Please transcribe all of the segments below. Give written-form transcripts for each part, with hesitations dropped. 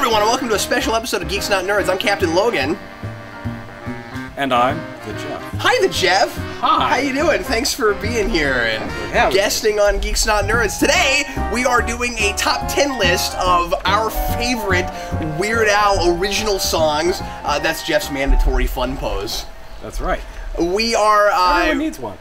everyone, and welcome to a special episode of Geeks Not Nerds. I'm Captain Logan. And I'm The Geoff. Hi, The Geoff. Hi. How you doing? Thanks for being here and guesting on Geeks Not Nerds. Today, we are doing a top 10 list of our favorite Weird Al original songs. That's Jeff's mandatory fun pose. That's right. We are... Everyone needs one.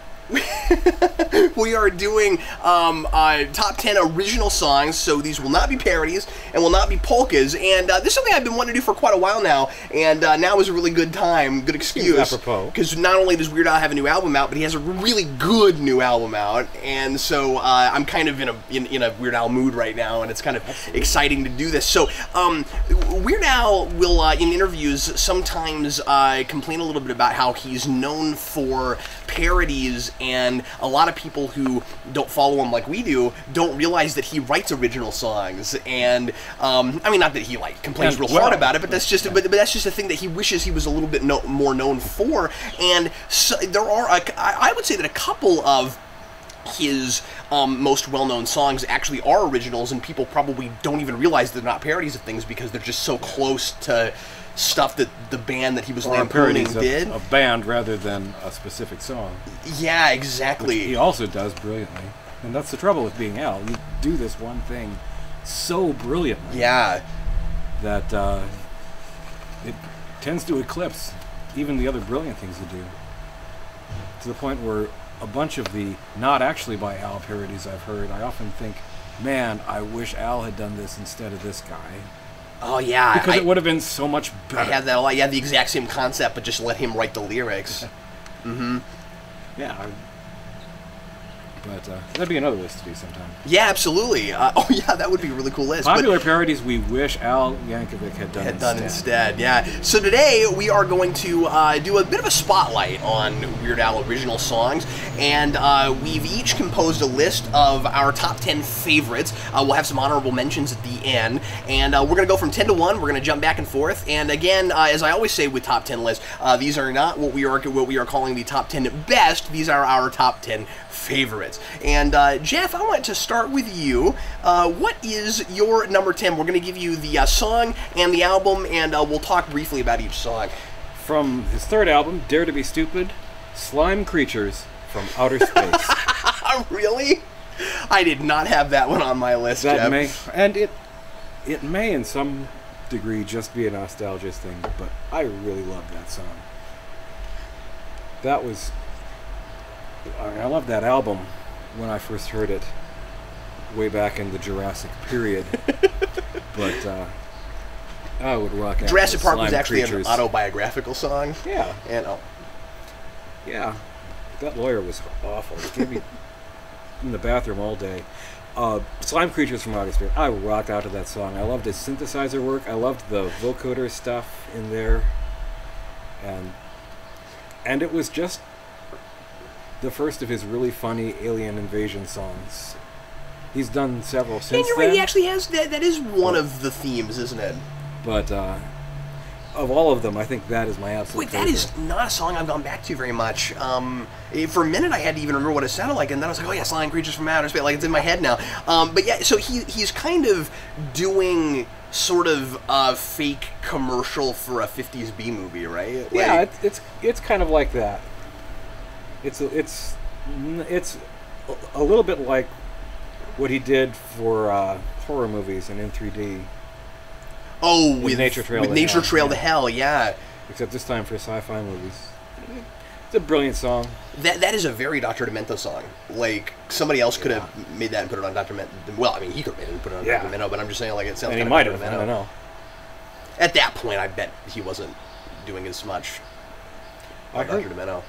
We are doing top 10 original songs, so these will not be parodies and will not be polkas, and this is something I've been wanting to do for quite a while now, and now is a really good time, good excuse, because not only does Weird Al have a new album out, but he has a really good new album out, and so I'm kind of in a Weird Al mood right now, and it's kind of exciting to do this. So Weird Al will, in interviews, sometimes complain a little bit about how he's known for parodies, and a lot of people who don't follow him like we do don't realize that he writes original songs. And I mean, not that he like complains real hard about it, but that's just but that's just a thing that he wishes he was a little bit more known for. And so there are I would say that a couple of his most well-known songs actually are originals, and people probably don't even realize they're not parodies of things because they're just so close to stuff that the band that he was lampooning did. A band rather than a specific song. Yeah, exactly. Which he also does brilliantly. And that's the trouble with being Al. You do this one thing so brilliantly. Yeah. That it tends to eclipse even the other brilliant things you do. To the point where a bunch of the not actually by Al parodies I've heard, I often think, man, I wish Al had done this instead of this guy. Oh, yeah. Because it would have been so much better. I had that a lot. Yeah, the exact same concept, but just let him write the lyrics. Mm-hmm. Yeah. But that'd be another list to do sometime. Yeah, absolutely. Oh, yeah, that would be a really cool list. Popular parodies we wish Al Yankovic had done instead. Yeah. So today we are going to do a bit of a spotlight on Weird Al original songs, and we've each composed a list of our top 10 favorites. We'll have some honorable mentions at the end, and we're going to go from 10 to 1. We're going to jump back and forth. And again, as I always say with top 10 lists, these are not what we are calling the top 10 best. These are our top 10 favorites. And Geoff, I want to start with you. What is your number 10? We're going to give you the song and the album, and we'll talk briefly about each song. From his third album, Dare to Be Stupid, Slime Creatures from Outer Space. Really? I did not have that one on my list, that Geoff. It may in some degree just be a nostalgia thing, but I really love that song. That was... I love that album when I first heard it, way back in the Jurassic period. But I would rock out. Jurassic Park was Slime actually Creatures. an autobiographical song. Yeah. And yeah, that lawyer was awful. He gave me in the bathroom all day. Slime Creatures from Outer Space. I rocked out to that song. I loved his synthesizer work. I loved the vocoder stuff in there, and it was just the first of his really funny alien invasion songs. He's done several since then. you're right, he actually has, that is one of the themes, isn't it? But of all of them, I think that is my absolute favorite. That is not a song I've gone back to very much. For a minute I had to even remember what it sounded like, and then I was like, oh yeah, Slime Creatures from Outer Space, like it's in my head now. But yeah, so he's kind of doing sort of a fake commercial for a 50s B movie, right? Yeah, it's kind of like that. It's a little bit like what he did for horror movies and in 3D. Oh, with Nature Trail to Hell, yeah. Except this time for sci-fi movies. It's a brilliant song. That is a very Dr. Demento song. Like, somebody else could have made that and put it on Dr. Demento. Well, I mean, he could have made it and put it on Dr. Demento, but I'm just saying, like, it sounds and kind he might of have, I don't know. At that point, I bet he wasn't doing as much on Dr. Demento.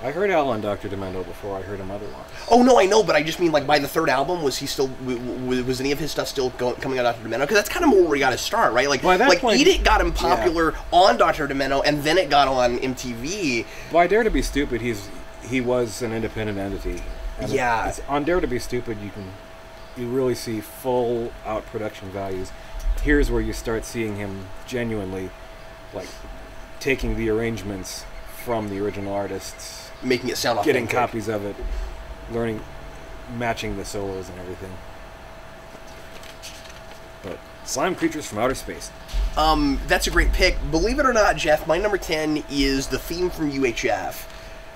I heard Al on Dr. Demento before I heard him otherwise. Oh, no, I know, but I just mean, like, by the third album, was he still, was any of his stuff still coming on Dr. Demento? Because that's kind of more where he got his start, right? Like, point, Eat It got him popular on Dr. Demento, and then it got on MTV. By Dare to Be Stupid, he was an independent entity. And yeah. On Dare to Be Stupid, you really see full out production values. Here's where you start seeing him genuinely, like, taking the arrangements from the original artists, making it sound authentic. Getting copies of it, learning, matching the solos and everything. But Slime Creatures from Outer Space. That's a great pick. Believe it or not, Geoff, my number 10 is the theme from UHF.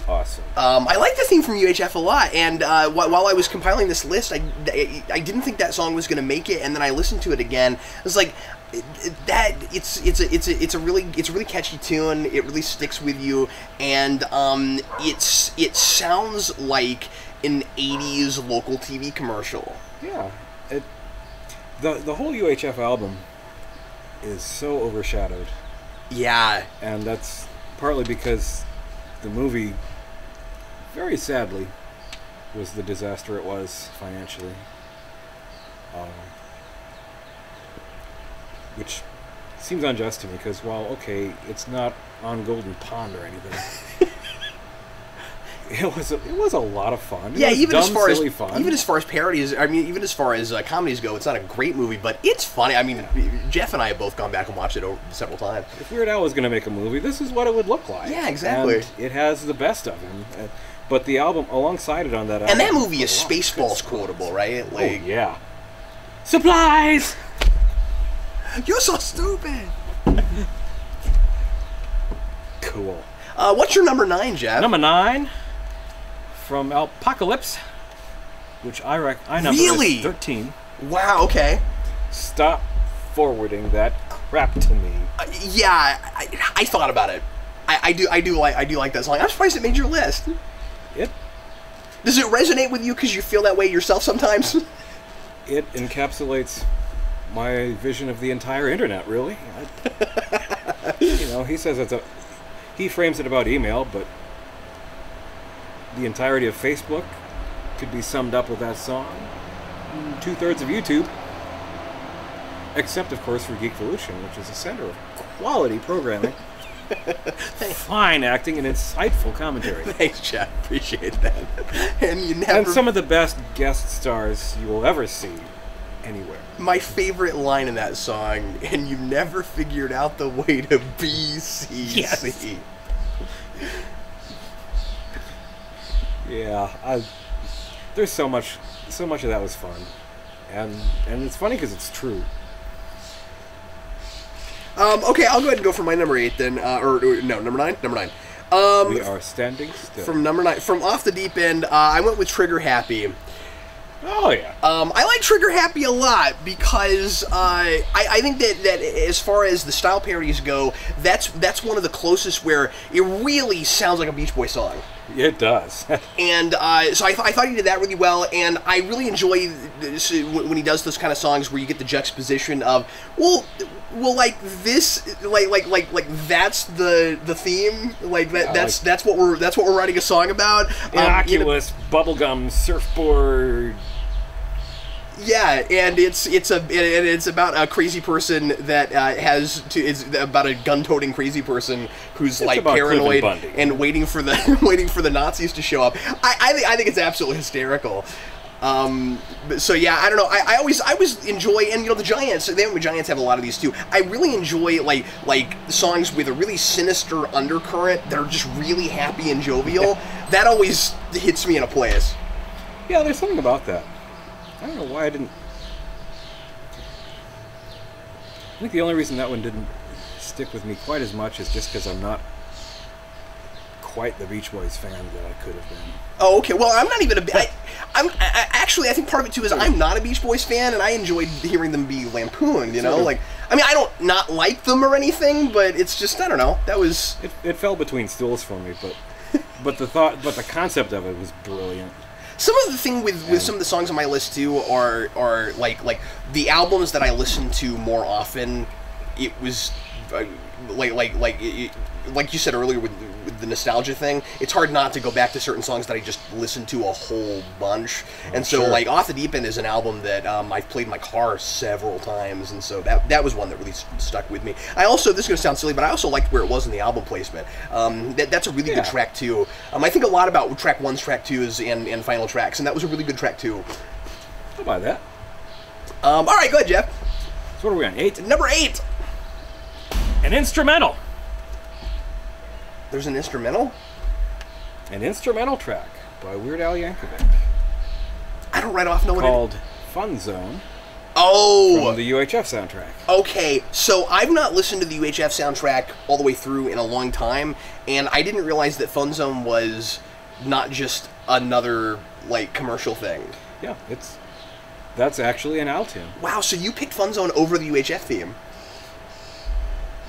Awesome. I like the theme from UHF a lot, and while I was compiling this list, I didn't think that song was going to make it, and then I listened to it again. I was like, it's a really catchy tune. It really sticks with you, and it sounds like an 80s local TV commercial. Yeah. The whole UHF album is so overshadowed. Yeah. And that's partly because the movie, very sadly, was the disaster it was financially. Which seems unjust to me, because while, okay, it's not on Golden Pond or anything, it was a lot of fun. Yeah, even as far as parodies, I mean, even as far as comedies go, it's not a great movie, but it's funny. I mean, Geoff and I have both gone back and watched it several times. If Weird Al was going to make a movie, this is what it would look like. Yeah, exactly. And it has the best of him. But the album, alongside it on that album... And that movie is Spaceballs quotable, right? Like, oh, yeah. Supplies! You're so stupid! Cool. What's your number 9, Geoff? Number 9, from Alpocalypse, which I number really? is 13. Wow, okay. Stop forwarding that crap to me. Yeah, I thought about it. I do like that song. I'm surprised it made your list. Does it resonate with you because you feel that way yourself sometimes? It encapsulates my vision of the entire internet, really. You know, he says he frames it about email, but the entirety of Facebook could be summed up with that song. 2/3 of YouTube, except of course for Geekvolution, which is a center of quality programming. Fine acting and insightful commentary. Thanks, Geoff. Appreciate that. And some of the best guest stars you will ever see anywhere. My favorite line in that song, and you never figured out the way to BCC. Yes. Yeah, there's so much of that was fun, and it's funny because it's true. Okay, I'll go ahead and go for my number 8 then, number 9? Number 9. We are standing still. From number 9, from Off the Deep End, I went with Trigger Happy. Oh, yeah. I like Trigger Happy a lot because I think that as far as the style parodies go, that's one of the closest where it really sounds like a Beach Boy song. It does. And so I thought he did that really well, and I really enjoy when he does those kind of songs where you get the juxtaposition of, well, like this, like that's the theme, like that, that's what we're writing a song about. Innocuous bubblegum surfboard. Yeah, and it's about a crazy person that it's about a gun-toting crazy person who's like paranoid and waiting for the Nazis to show up. I think it's absolutely hysterical. So yeah, I don't know. I always enjoy, and you know, the Giants have a lot of these too. I really enjoy like songs with a really sinister undercurrent that are just really happy and jovial. That always hits me in a place. Yeah, there's something about that. I don't know why I didn't. I think the only reason that one didn't stick with me quite as much is just because I'm not quite the Beach Boys fan that I could have been. Oh, okay. Well, I'm not even a. Actually, I think part of it too is I'm not a Beach Boys fan, and I enjoyed hearing them be lampooned. You know, like, I mean, I don't not like them or anything, but it's just, I don't know. That was. It fell between stools for me, but the concept of it was brilliant. Some of the thing with some of the songs on my list too are like the albums that I listen to more often. It was like you said earlier with the nostalgia thing. It's hard not to go back to certain songs that I just listened to a whole bunch. And so like Off the Deep End is an album that I've played in my car several times, and so that was one that really stuck with me. I also, this is going to sound silly, but I also liked where it was in the album placement. That's a really good track too. I think a lot about track 1's, track 2's, and final tracks, and that was a really good track too. How about that? All right, go ahead, Geoff. So what are we on? 8? Number 8. An instrumental. There's an instrumental? An instrumental track by Weird Al Yankovic. I don't right off know what it is. Called Fun Zone. Oh! From the UHF soundtrack. Okay, so I've not listened to the UHF soundtrack all the way through in a long time, and I didn't realize that Fun Zone was not just another, like, commercial thing. Yeah, that's actually an Al tune. Wow, so you picked Fun Zone over the UHF theme?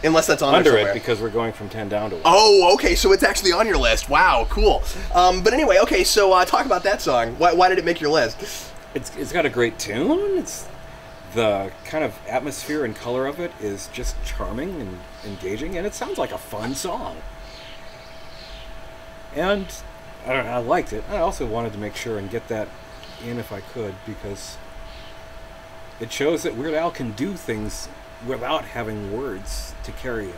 Unless that's on Under there it, somewhere. because we're going from 10 down to 1. Oh, okay, so it's actually on your list. Wow, cool. But anyway, okay, so talk about that song. Why did it make your list? It's got a great tune. It's the kind of atmosphere and color of it is just charming and engaging, and it sounds like a fun song. And I don't know, I liked it. I also wanted to make sure and get that in if I could, because it shows that Weird Al can do things without having words to carry him.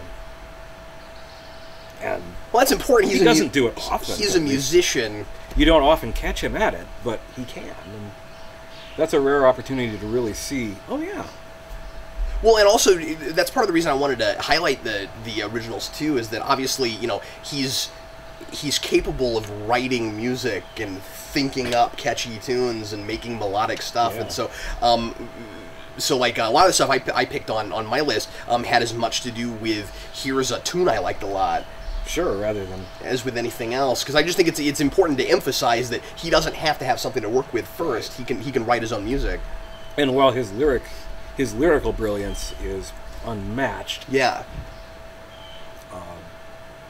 And well, that's important. He doesn't do it often. He's a musician. You don't often catch him at it, but he can. And that's a rare opportunity to really see, oh yeah. Well, and also, that's part of the reason I wanted to highlight the originals, too, is that obviously, you know, he's capable of writing music and thinking up catchy tunes and making melodic stuff. Yeah. And so, like, a lot of the stuff I picked on my list had as much to do with, here's a tune I liked a lot. Sure, rather than... as with anything else, because I just think it's important to emphasize that he doesn't have to have something to work with first. He can write his own music. And while his lyrical brilliance is unmatched... Yeah.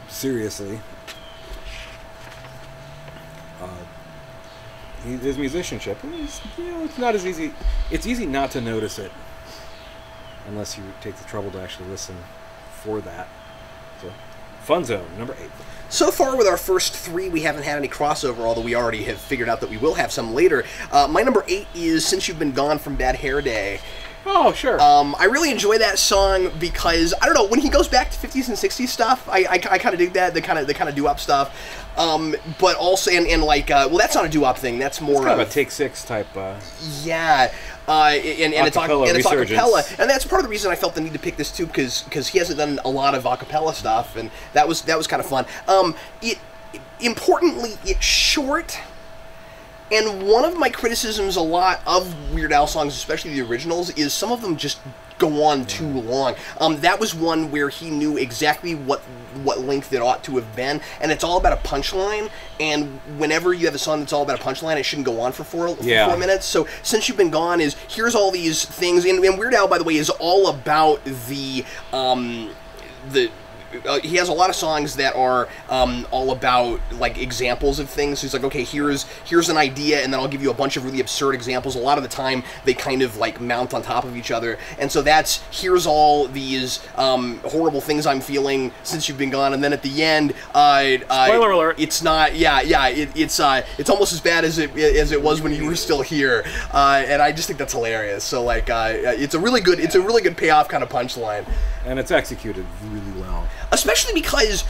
Seriously. His musicianship, it's not as easy... It's easy not to notice it unless you take the trouble to actually listen for that. So... Fun Zone, number 8. So far with our first 3, we haven't had any crossover, although we already have figured out that we will have some later. My number 8 is Since You've Been Gone from Bad Hair Day. Oh, sure. I really enjoy that song because, I don't know, when he goes back to 50s and 60s stuff, I kind of dig that, the kind of doo-wop stuff. But also, and like, well, that's not a doo-wop thing, that's more it's kind of a Take 6 type... yeah. And it's acapella, and that's part of the reason I felt the need to pick this too, because he hasn't done a lot of acapella stuff, and that was kind of fun. Importantly, it's short, and one of my criticisms a lot of Weird Al songs, especially the originals, is some of them just go on too long. That was one where he knew exactly what length it ought to have been, and it's all about a punchline, and whenever you have a song that's all about a punchline, it shouldn't go on for 4 minutes. So Since You've Been Gone is, here's all these things, and Weird Al, by the way, is all about the he has a lot of songs that are all about, like, examples of things. He's like, okay, here's an idea, and then I'll give you a bunch of really absurd examples. A lot of the time, they kind of, like, mount on top of each other. And so that's, here's all these horrible things I'm feeling since you've been gone. And then at the end, spoiler alert. It's not, it's almost as bad as it was when you were still here. And I just think that's hilarious. So, like, it's a really good payoff kind of punchline. And it's executed really well. Especially because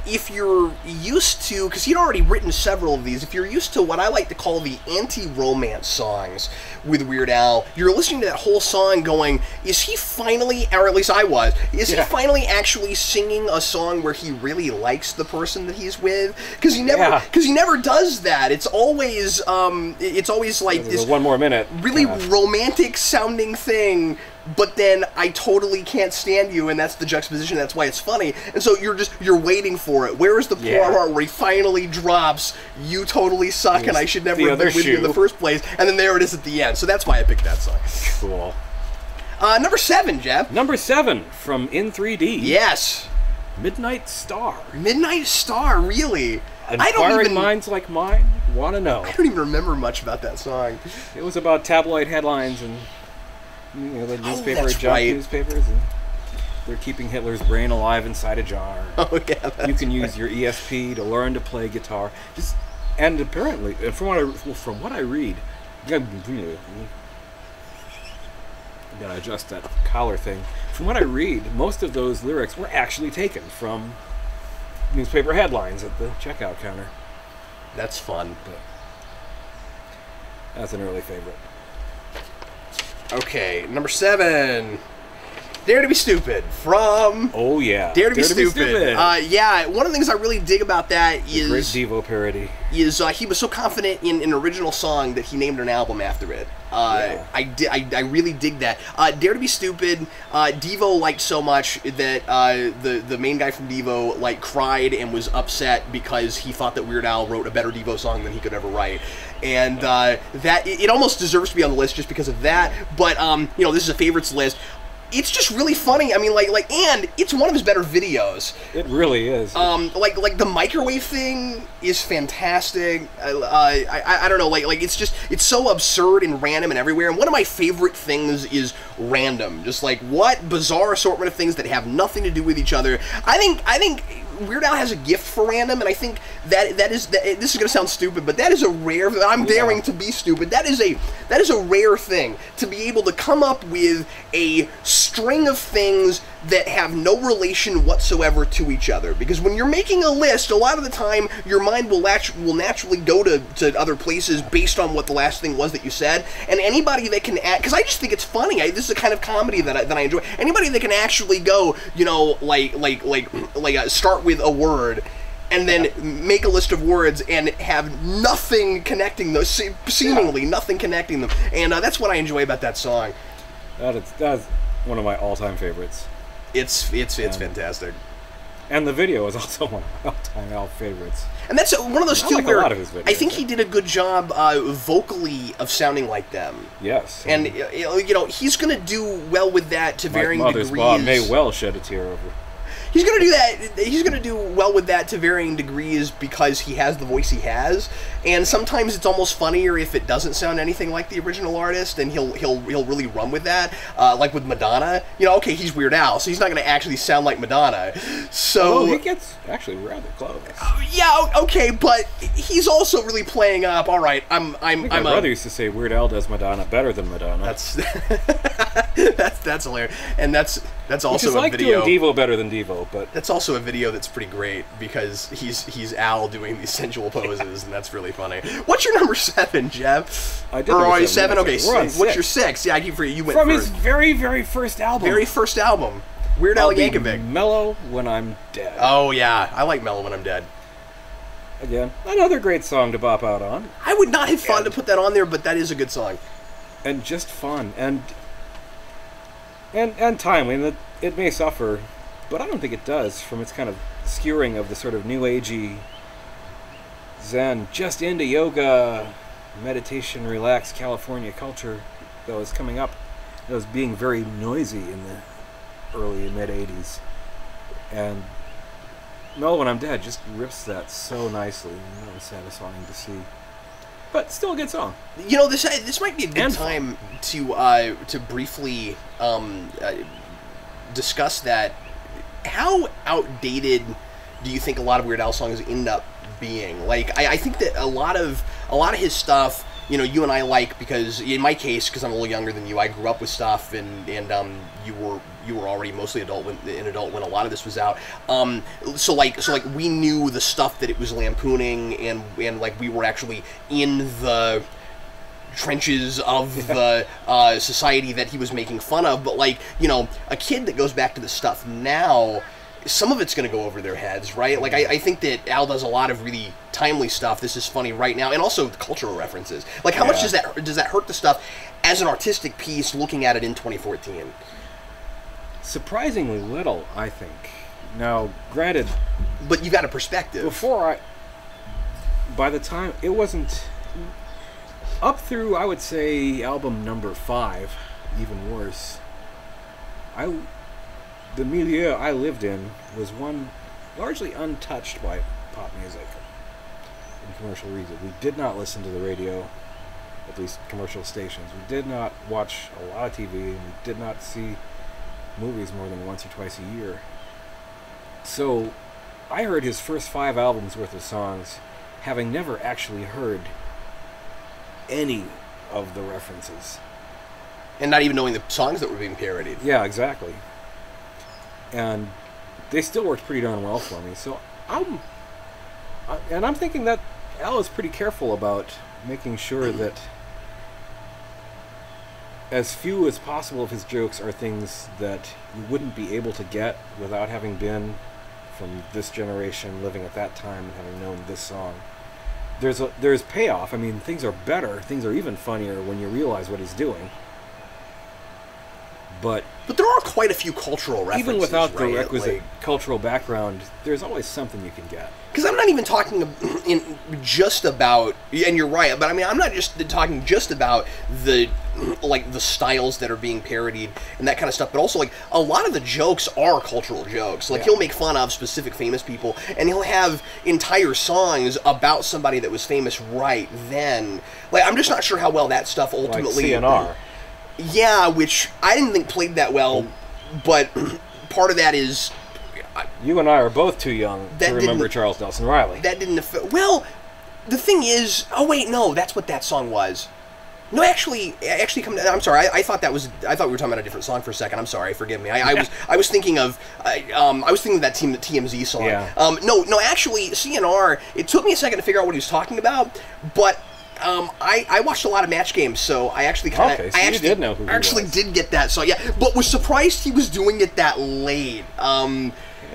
if you're used to, because he'd already written several of these, if you're used to what I like to call the anti-romance songs with Weird Al, you're listening to that whole song going, is he finally, or at least I was, is he finally actually singing a song where he really likes the person that he's with? Because he never does that. It's always like this 1 more minute. Really romantic sounding thing. But then I totally can't stand you, and that's the juxtaposition. That's why it's funny. And so you're waiting for it. Where is the part where he finally drops, "You totally suck, and I should never have been with you in the first place"? And then there it is at the end. So that's why I picked that song. Cool. Number 7, Jeff. Number 7 from In 3D. Yes. Midnight Star. Midnight Star, really? Inquiring minds like mine want to know. I don't even remember much about that song. It was about tabloid headlines and, you know, the newspapers, and they're keeping Hitler's brain alive inside a jar. Oh yeah, you can use your ESP to learn to play guitar. And apparently, from what I read, I gotta adjust that collar thing. From what I read, most of those lyrics were actually taken from newspaper headlines at the checkout counter. That's fun. But that's an early favorite. Okay, number 7. Dare to Be Stupid from... Oh, yeah. Dare to Be Stupid. Yeah, one of the things I really dig about that is... Great Devo parody. Is he was so confident in an original song that he named an album after it. Yeah. I really dig that. Dare to Be Stupid, Devo liked so much that the main guy from Devo like cried and was upset because he thought that Weird Al wrote a better Devo song than he could ever write. And that it almost deserves to be on the list just because of that. But you know, this is a favorites list. It's just really funny. I mean, and it's one of his better videos. It really is. Like the microwave thing is fantastic. I don't know, it's so absurd and random and everywhere. And one of my favorite things is random. Just like what bizarre assortment of things that have nothing to do with each other. I think Weird Al has a gift for random, and I think this is going to sound stupid, but that is a rare. I'm daring to be stupid. That is a rare thing to be able to come up with a string of things that have no relation whatsoever to each other. Because when you're making a list, a lot of the time your mind will naturally go to other places based on what the last thing was that you said. And anybody that can add, because I just think it's funny. This is a kind of comedy that I enjoy. Anybody that can actually go, you know, start with a word and then make a list of words and have nothing connecting those, seemingly nothing connecting them. And that's what I enjoy about that song. That's one of my all-time favorites. It's fantastic. And the video is also one of my all-time Al favorites. And that's one of those two where a lot of his videos, I think he did a good job vocally of sounding like them. Yes. And you know, he's going to do well with that to varying degrees. Bob may well shed a tear over. He's going to do that. He's going to do well with that to varying degrees because he has the voice he has, and sometimes it's almost funnier if it doesn't sound anything like the original artist, and he'll really run with that. Like with Madonna, you know, okay, he's Weird Al, so he's not going to actually sound like Madonna. So he gets actually rather close. Yeah, okay, but he's also really playing up. All right, my brother used to say Weird Al does Madonna better than Madonna. That's that's hilarious, and that's also Which is like a video. Doing Devo better than Devo, but that's also a video that's pretty great because he's Al doing these sensual poses, and that's really funny. What's your number 7, Jeff? I did. Or seven? Okay, what's your 6? Yeah, I keep forgetting. You went from first. His very first album. Very first album. Weird Al Yankovic. Mellow When I'm Dead. Oh yeah, I like Mellow When I'm Dead. Again, another great song to bop out on. I would not have thought to put that on there, but that is a good song. And just fun and timely. And it may suffer, but I don't think it does from its kind of skewering of the sort of new agey Zen, just into yoga, meditation, relaxed California culture that was coming up. That was being very noisy in the early and mid 80s. And Mellow When I'm Dead just rips that so nicely, and that was satisfying to see. But still a good song. You know, this might be a good time to briefly discuss that. How outdated do you think a lot of Weird Al songs end up being? Like, I think that a lot of his stuff, you know, you and I like, because in my case, because I'm a little younger than you, I grew up with stuff, and you were already mostly an adult when a lot of this was out. So we knew the stuff that it was lampooning, and like we were actually in the trenches of the society that he was making fun of. But like, you know, a kid that goes back to the stuff now, some of it's going to go over their heads, right? Like, I think that Al does a lot of really timely stuff. This is funny right now, and also cultural references. Like, how much does that hurt the stuff as an artistic piece looking at it in 2014? Surprisingly little, I think. Now, granted, but you got a perspective. By the time it wasn't up through, I would say, album number 5, even worse. The milieu I lived in was one largely untouched by pop music and commercial reasons. We did not listen to the radio, at least commercial stations. We did not watch a lot of TV, and we did not see movies more than once or twice a year. So I heard his first 5 albums worth of songs, having never actually heard any of the references. And not even knowing the songs that were being parodied. Yeah, exactly. And they still worked pretty darn well for me. So I'm thinking that Al is pretty careful about making sure that as few as possible of his jokes are things that you wouldn't be able to get without having been from this generation, living at that time, and having known this song. There's payoff. I mean, things are better, things are even funnier when you realize what he's doing. But there are quite a few cultural references, even without the right? requisite cultural background, there's always something you can get. Because I'm not even talking just about, and you're right, but I mean, I'm not just talking just about the styles that are being parodied and that kind of stuff, but also, like, a lot of the jokes are cultural jokes. Like, he'll make fun of specific famous people, and he'll have entire songs about somebody that was famous right then. Like, I'm just not sure how well that stuff ultimately... Like CNR. Yeah, which I didn't think played that well, but part of that is... You and I are both too young to remember Charles Nelson Riley. That didn't affect... Well, the thing is... Oh, wait, no, that's what that song was. No, actually, I'm sorry. I thought we were talking about a different song for a second. I'm sorry. Forgive me. I was thinking of that TMZ song. Yeah. No. Actually, CNR. It took me a second to figure out what he was talking about, but I watched a lot of Match Games, so I actually kind of did know who he was. did get that song. Yeah, but was surprised he was doing it that late.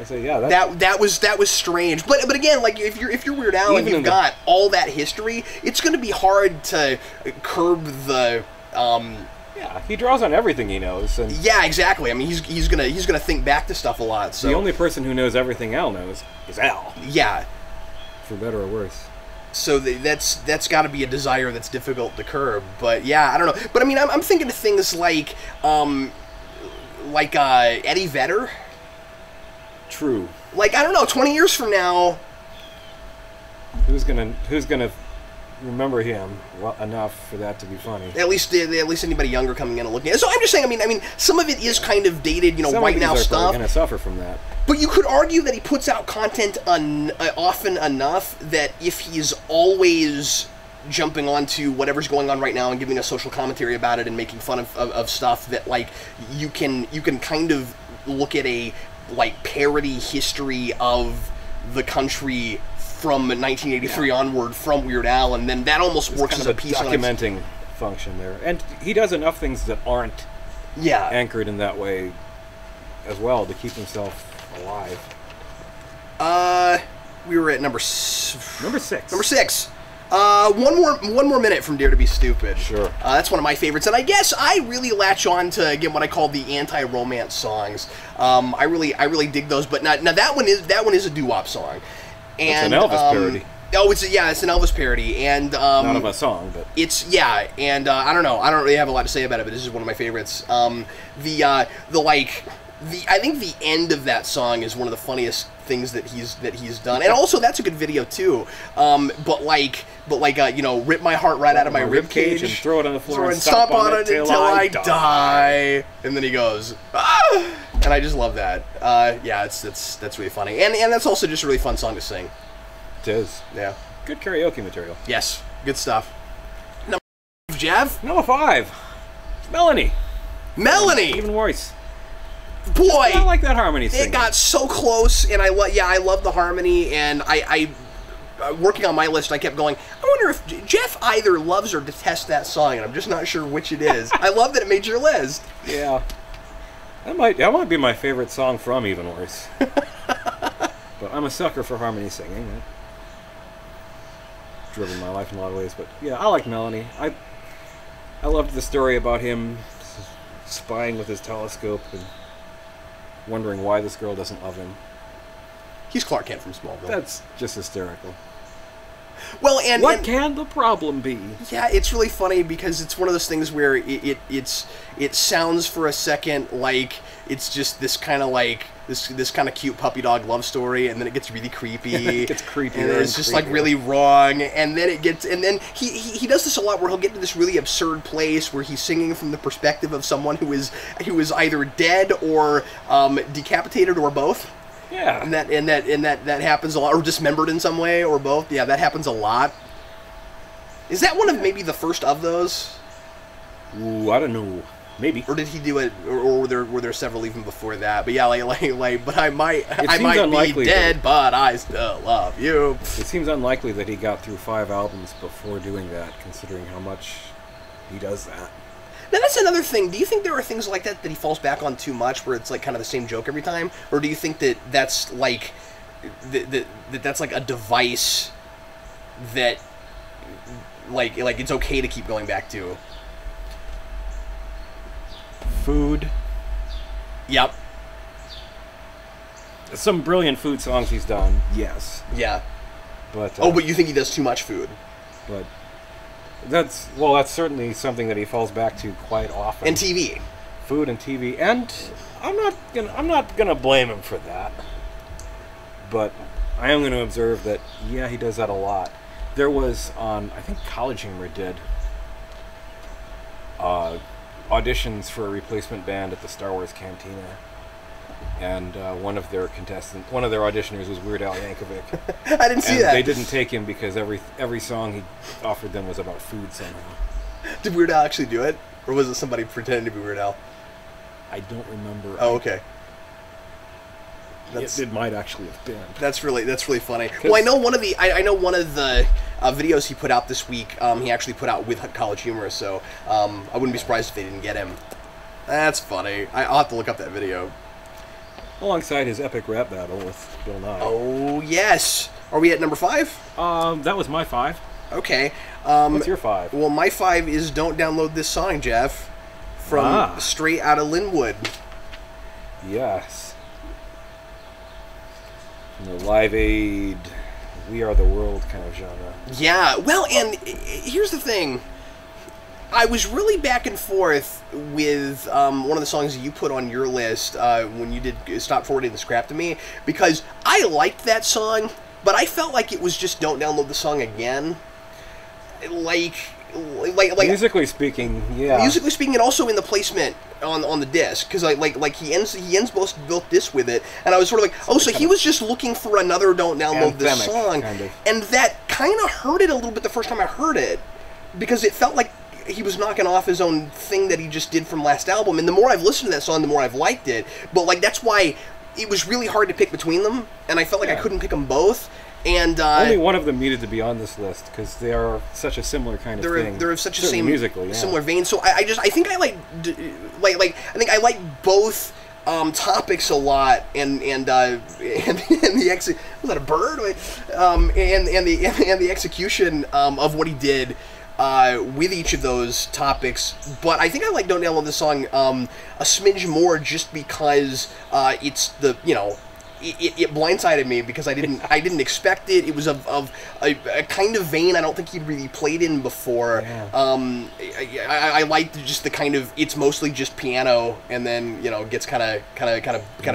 So yeah, that was strange. But again, like, if you're Weird Al and you've got all that history, it's going to be hard to curb the. Yeah, he draws on everything he knows. And yeah, exactly. I mean, he's gonna think back to stuff a lot. So the only person who knows everything Al knows is Al. Yeah. For better or worse. So that's got to be a desire that's difficult to curb. But yeah, I don't know. But I mean, I'm thinking of things like Eddie Vedder. True. Like, I don't know, 20 years from now, who's gonna remember him well enough for that to be funny? At least anybody younger coming in and looking at it. So I'm just saying, I mean, some of it is kind of dated, some right now stuff. Some going to suffer from that. But you could argue that he puts out content often enough that if he's always jumping onto whatever's going on right now and giving a social commentary about it and making fun of stuff, that, like, you can kind of look at a, like, parody history of the country from 1983 onward from Weird Al, and then that almost works as a piece of documenting function there. And he does enough things that aren't anchored in that way as well to keep himself alive. We were at number 6. Number 6. One more minute from Dare to Be Stupid. Sure. That's one of my favorites, and I guess I really latch on to, again, what I call the anti-romance songs. I really dig those. But now that one is a doo-wop song. And, it's an Elvis parody. Oh, it's an Elvis parody, and not of a song, but and I don't know. I don't really have a lot to say about it, but this is one of my favorites. I think the end of that song is one of the funniest things that he's done, and also that's a good video too. But rip my heart right out of my rib cage and throw it on the floor and stomp on it until I die. And then he goes, ah! And I just love that. That's really funny, and that's also just a really fun song to sing. It is. Yeah. Good karaoke material. Yes. Good stuff. Number 5, Jeff. Number 5. Melanie. Even worse. Boy, I like that harmony singing. It got so close, and I love the harmony, and I working on my list, I kept going, I wonder if Jeff either loves or detests that song, and I'm just not sure which it is. I love that it made your list. Yeah. That might be my favorite song from Even Worse. But I'm a sucker for harmony singing. It's driven my life in a lot of ways, but yeah, I like Melanie. I loved the story about him spying with his telescope and wondering why this girl doesn't love him. He's Clark Kent from Smallville. That's just hysterical. Well, and what can the problem be? Yeah, it's really funny because it's one of those things where it sounds for a second like it's just this kind of like this kind of cute puppy dog love story, and then it gets really creepy. It gets creepy, and it's just like really wrong. And then he does this a lot where he'll get to this really absurd place where he's singing from the perspective of someone who is either dead or decapitated or both. Yeah, and that happens a lot, or dismembered in some way, or both. Yeah, that happens a lot. Is that one of maybe the first of those? Ooh, I don't know. Maybe. Or did he do it? Or were there several even before that? But yeah, but I might be dead, but I still love you. It seems unlikely that he got through 5 albums before doing that, considering how much he does that. Now that's another thing. Do you think there are things like that he falls back on too much, where it's like kind of the same joke every time, or do you think that that's like that's like a device that like it's okay to keep going back to? Food. Yep. Some brilliant food songs he's done. Yes. Yeah. But but you think he does too much food? But that's certainly something that he falls back to quite often. And TV. Food and TV, and I'm not gonna blame him for that. But I am gonna observe that he does that a lot. There was I think College Humor did auditions for a replacement band at the Star Wars Cantina. And one of their auditioners was Weird Al Yankovic. I didn't see that. They didn't take him because every song he offered them was about food somehow. Did Weird Al actually do it, or was it somebody pretending to be Weird Al? I don't remember. Oh, okay. It might actually have been. That's really funny. Well, I know one of the videos he put out this week. He actually put out with College Humor, so I wouldn't be surprised if they didn't get him. That's funny. I'll have to look up that video. Alongside his epic rap battle with Bill Nye. Oh, yes. Are we at number 5? That was my 5. Okay. What's your 5? Well, my 5 is Don't Download This Song, Geoff, from Straight Outta Linwood. Yes. From the Live Aid, We Are the World kind of genre. Yeah. Well, and here's the thing. I was really back and forth with one of the songs you put on your list when you did Stop Forwarding the Scrap to Me, because I liked that song, but I felt like it was just Don't Download the Song Again. Like musically speaking, yeah. Musically speaking, and also in the placement on the disc, because like he ends both discs with it, and I was sort of like, oh, so he was just looking for another Don't Download This Song, kind of. And that kind of hurt it a little bit the first time I heard it, because it felt like he was knocking off his own thing that he just did from last album, and the more I've listened to that song, the more I've liked it. But like that's why it was really hard to pick between them, and I felt like I couldn't pick them both. And only one of them needed to be on this list because they are such a similar kind of thing. They're of such a musically, similar vein. So I think I like both topics a lot, and the was that a bird? And the execution of what he did with each of those topics. But I think I like Don't Download This Song a smidge more just because it's the It blindsided me because I didn't expect it. It was of a kind of vein I don't think he'd really played in before. Yeah. I liked just the kind of, it's mostly just piano, and then gets kind of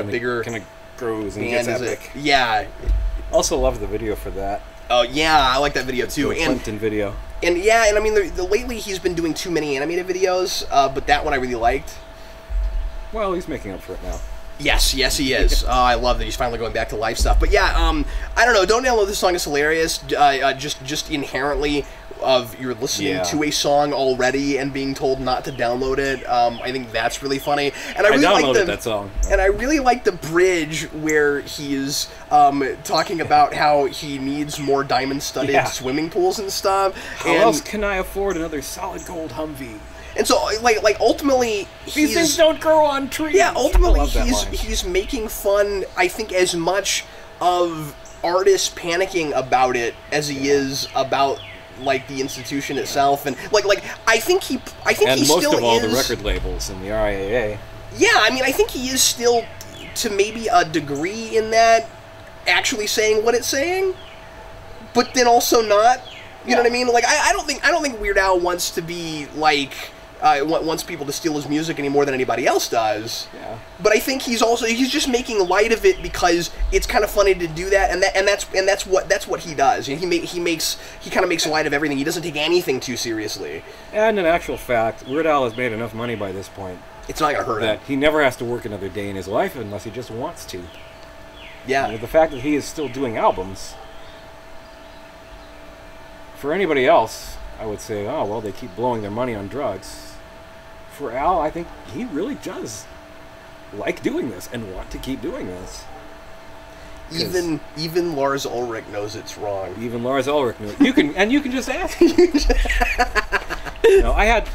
bigger, kind of grows and gets epic. Yeah. Also love the video for that. Oh yeah, I like that video too. The Clinton video. And I mean lately he's been doing too many animated videos, but that one I really liked. Well, he's making up for it now. Yes, he is. I love that he's finally going back to live stuff. But yeah, I don't know. Don't Download This Song is hilarious. Just inherently of you're listening to a song already and being told not to download it. I think that's really funny. And I really downloaded that song. And I really like the bridge where he's talking about how he needs more diamond-studded swimming pools and stuff. How else can I afford another solid gold Humvee? And so, like ultimately, these things don't grow on trees. Yeah, ultimately, he's making fun, I think, as much of artists panicking about it as he is about like the institution itself, and like I think he most still of all is, the record labels and the RIAA. Yeah, I mean, I think he is still, to maybe a degree in that, actually saying what it's saying, but then also not. You know what I mean? Like I don't think Weird Al wants to be like. Wants people to steal his music any more than anybody else does. Yeah. But I think he's just making light of it because it's kind of funny to do that, and that's what he does. He kind of makes light of everything. He doesn't take anything too seriously. And in actual fact, Weird Al has made enough money by this point. It's not gonna hurt him. He never has to work another day in his life unless he just wants to. Yeah. The fact that he is still doing albums. For anybody else, I would say, oh well, they keep blowing their money on drugs. For Al, I think he really does like doing this and want to keep doing this. Even Lars Ulrich knows it's wrong. Even Lars Ulrich knows. You can just ask. No, I had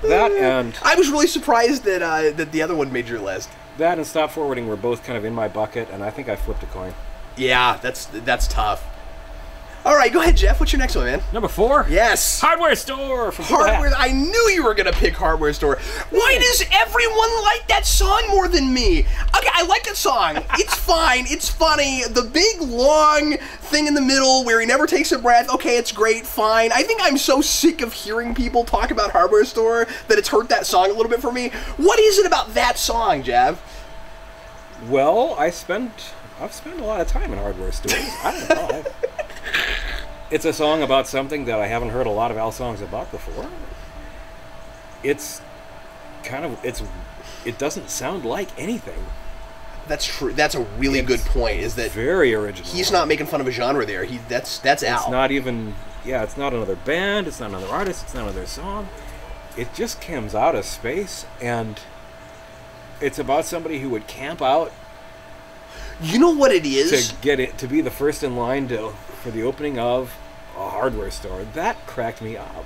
that and I was really surprised that that the other one made your list. that and Stop Forwarding were both kind of in my bucket, and I think I flipped a coin. Yeah, that's tough. All right, go ahead, Geoff. What's your next one, man? Number 4? Yes. Hardware Store! From Hardware. I knew you were going to pick Hardware Store. Why does everyone like that song more than me? Okay, I like that song. It's fine. It's funny. The big, long thing in the middle where he never takes a breath. Okay, it's great. Fine. I think I'm so sick of hearing people talk about Hardware Store that it's hurt that song a little bit for me. What is it about that song, Geoff? Well, I've spent a lot of time in hardware stores. I don't know. It's a song about something that I haven't heard a lot of Al songs about before. It's kind of it doesn't sound like anything. That's true. That's a really good point. Is that very original? He's not making fun of a genre there. That's Al. It's not even. Yeah, it's not another band. It's not another artist. It's not another song. It just comes out of space, and it's about somebody who would camp out. You know what it is? To get it, to be the first in line for the opening of a hardware store. That cracked me up.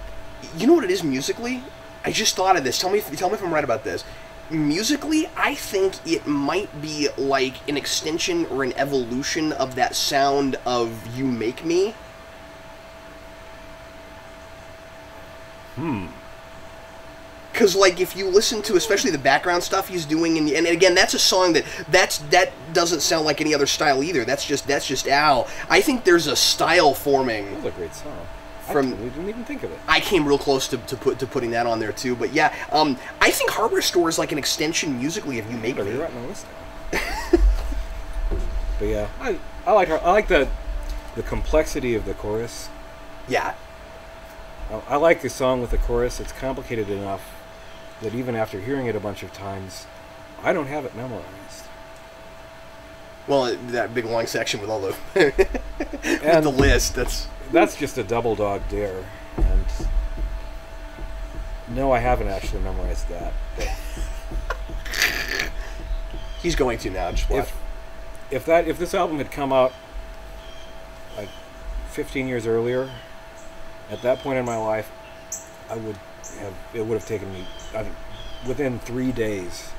You know what it is musically? I just thought of this. Tell me if I'm right about this. Musically, I think it might be like an extension or an evolution of that sound of You Make Me. Because, like, if you listen to especially the background stuff he's doing, and again, that's a song that doesn't sound like any other style either. That's just Al. I think there's a style forming. That's a great song. I didn't even think of it. I came real close to putting that on there too. But yeah, I think Hardware Store is like an extension musically of You Make Me. You're right on my list now. But yeah, I like the complexity of the chorus. Yeah. I like the song with the chorus. It's complicated enough that even after hearing it a bunch of times, I don't have it memorized. Well, that big long section with all the with the list, that's just a double dog dare. And no, I haven't actually memorized that. But he's going to now. Just watch. If this album had come out like 15 years earlier, at that point in my life, it would have taken me within 3 days.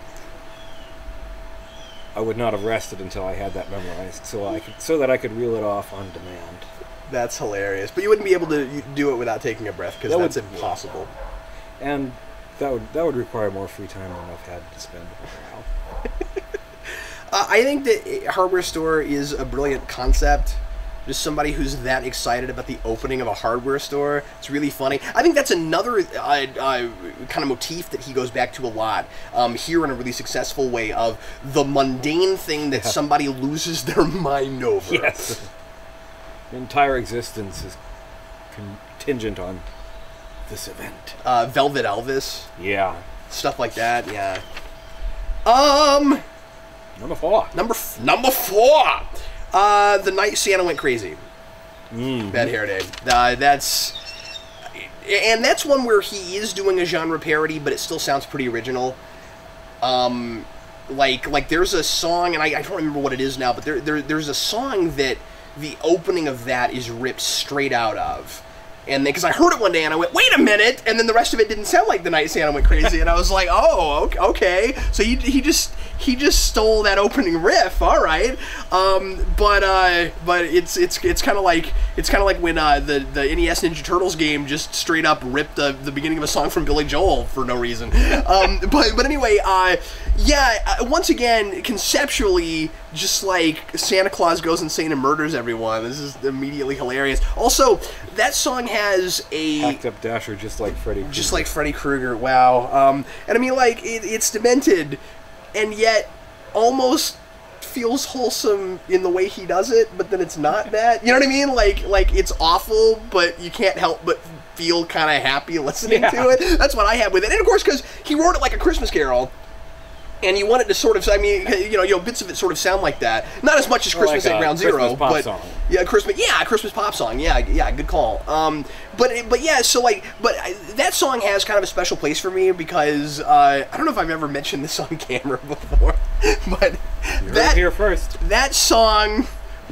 I would not have rested until I had that memorized, so that I could reel it off on demand. That's hilarious. But you wouldn't be able to do it without taking a breath, because that's impossible. And that would require more free time than I've had to spend now. I think that Hardware Store is a brilliant concept. Just somebody who's that excited about the opening of a hardware store. It's really funny. I think that's another kind of motif that he goes back to a lot here in a really successful way of the mundane thing that somebody loses their mind over. Yes. The entire existence is contingent on this event. Velvet Elvis. Yeah. Stuff like that, yeah. Number 4. Number 4! The Night Santa Went Crazy. Bad Hair Day. That's one where he is doing a genre parody, but it still sounds pretty original. Like there's a song, and I don't remember what it is now, but there's a song that the opening of that is ripped straight out of. And because I heard it one day and I went, wait a minute, and then the rest of it didn't sound like The Night Santa Went Crazy, and I was like, oh, okay. So he just stole that opening riff, all right. But it's kind of like when the NES Ninja Turtles game just straight up ripped the beginning of a song from Billy Joel for no reason. But anyway, once again, conceptually, just like Santa Claus goes insane and murders everyone. This is immediately hilarious. Also, that song has a hacked up Dasher just like Freddy Krueger. Just like Freddy Krueger, wow. And I mean, like, it's demented, and yet almost feels wholesome in the way he does it, but then it's not that. You know what I mean? Like it's awful, but you can't help but feel kind of happy listening to it. That's what I have with it. And of course, because he wrote it like a Christmas Carol, and you want it to sort of, I mean, bits of it sort of sound like that. Not as much as Christmas at Ground Zero, pop but song. Christmas pop song. Yeah, good call. But yeah, so like, that song has kind of a special place for me because I don't know if I've ever mentioned this on camera before, but you heard it here first. That song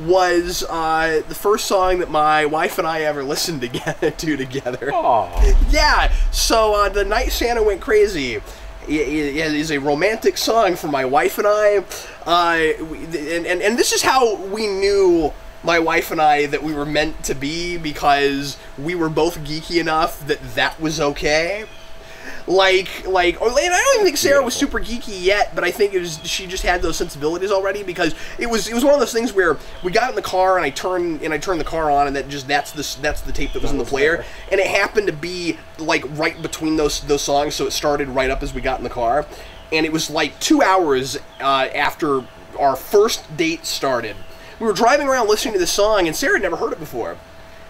was the first song that my wife and I ever listened to together. Aww. Yeah, so The Night Santa Went Crazy is a romantic song for my wife and I. And this is how we knew, my wife and I, that we were meant to be, because we were both geeky enough that was okay. And I don't even think Sarah was super geeky yet, but I think she just had those sensibilities already, because it was one of those things where we got in the car and I turned the car on, and that's the tape that was in the player, and it happened to be like right between those songs, so it started right up as we got in the car, and it was like 2 hours after our first date started. We were driving around listening to this song, and Sarah had never heard it before,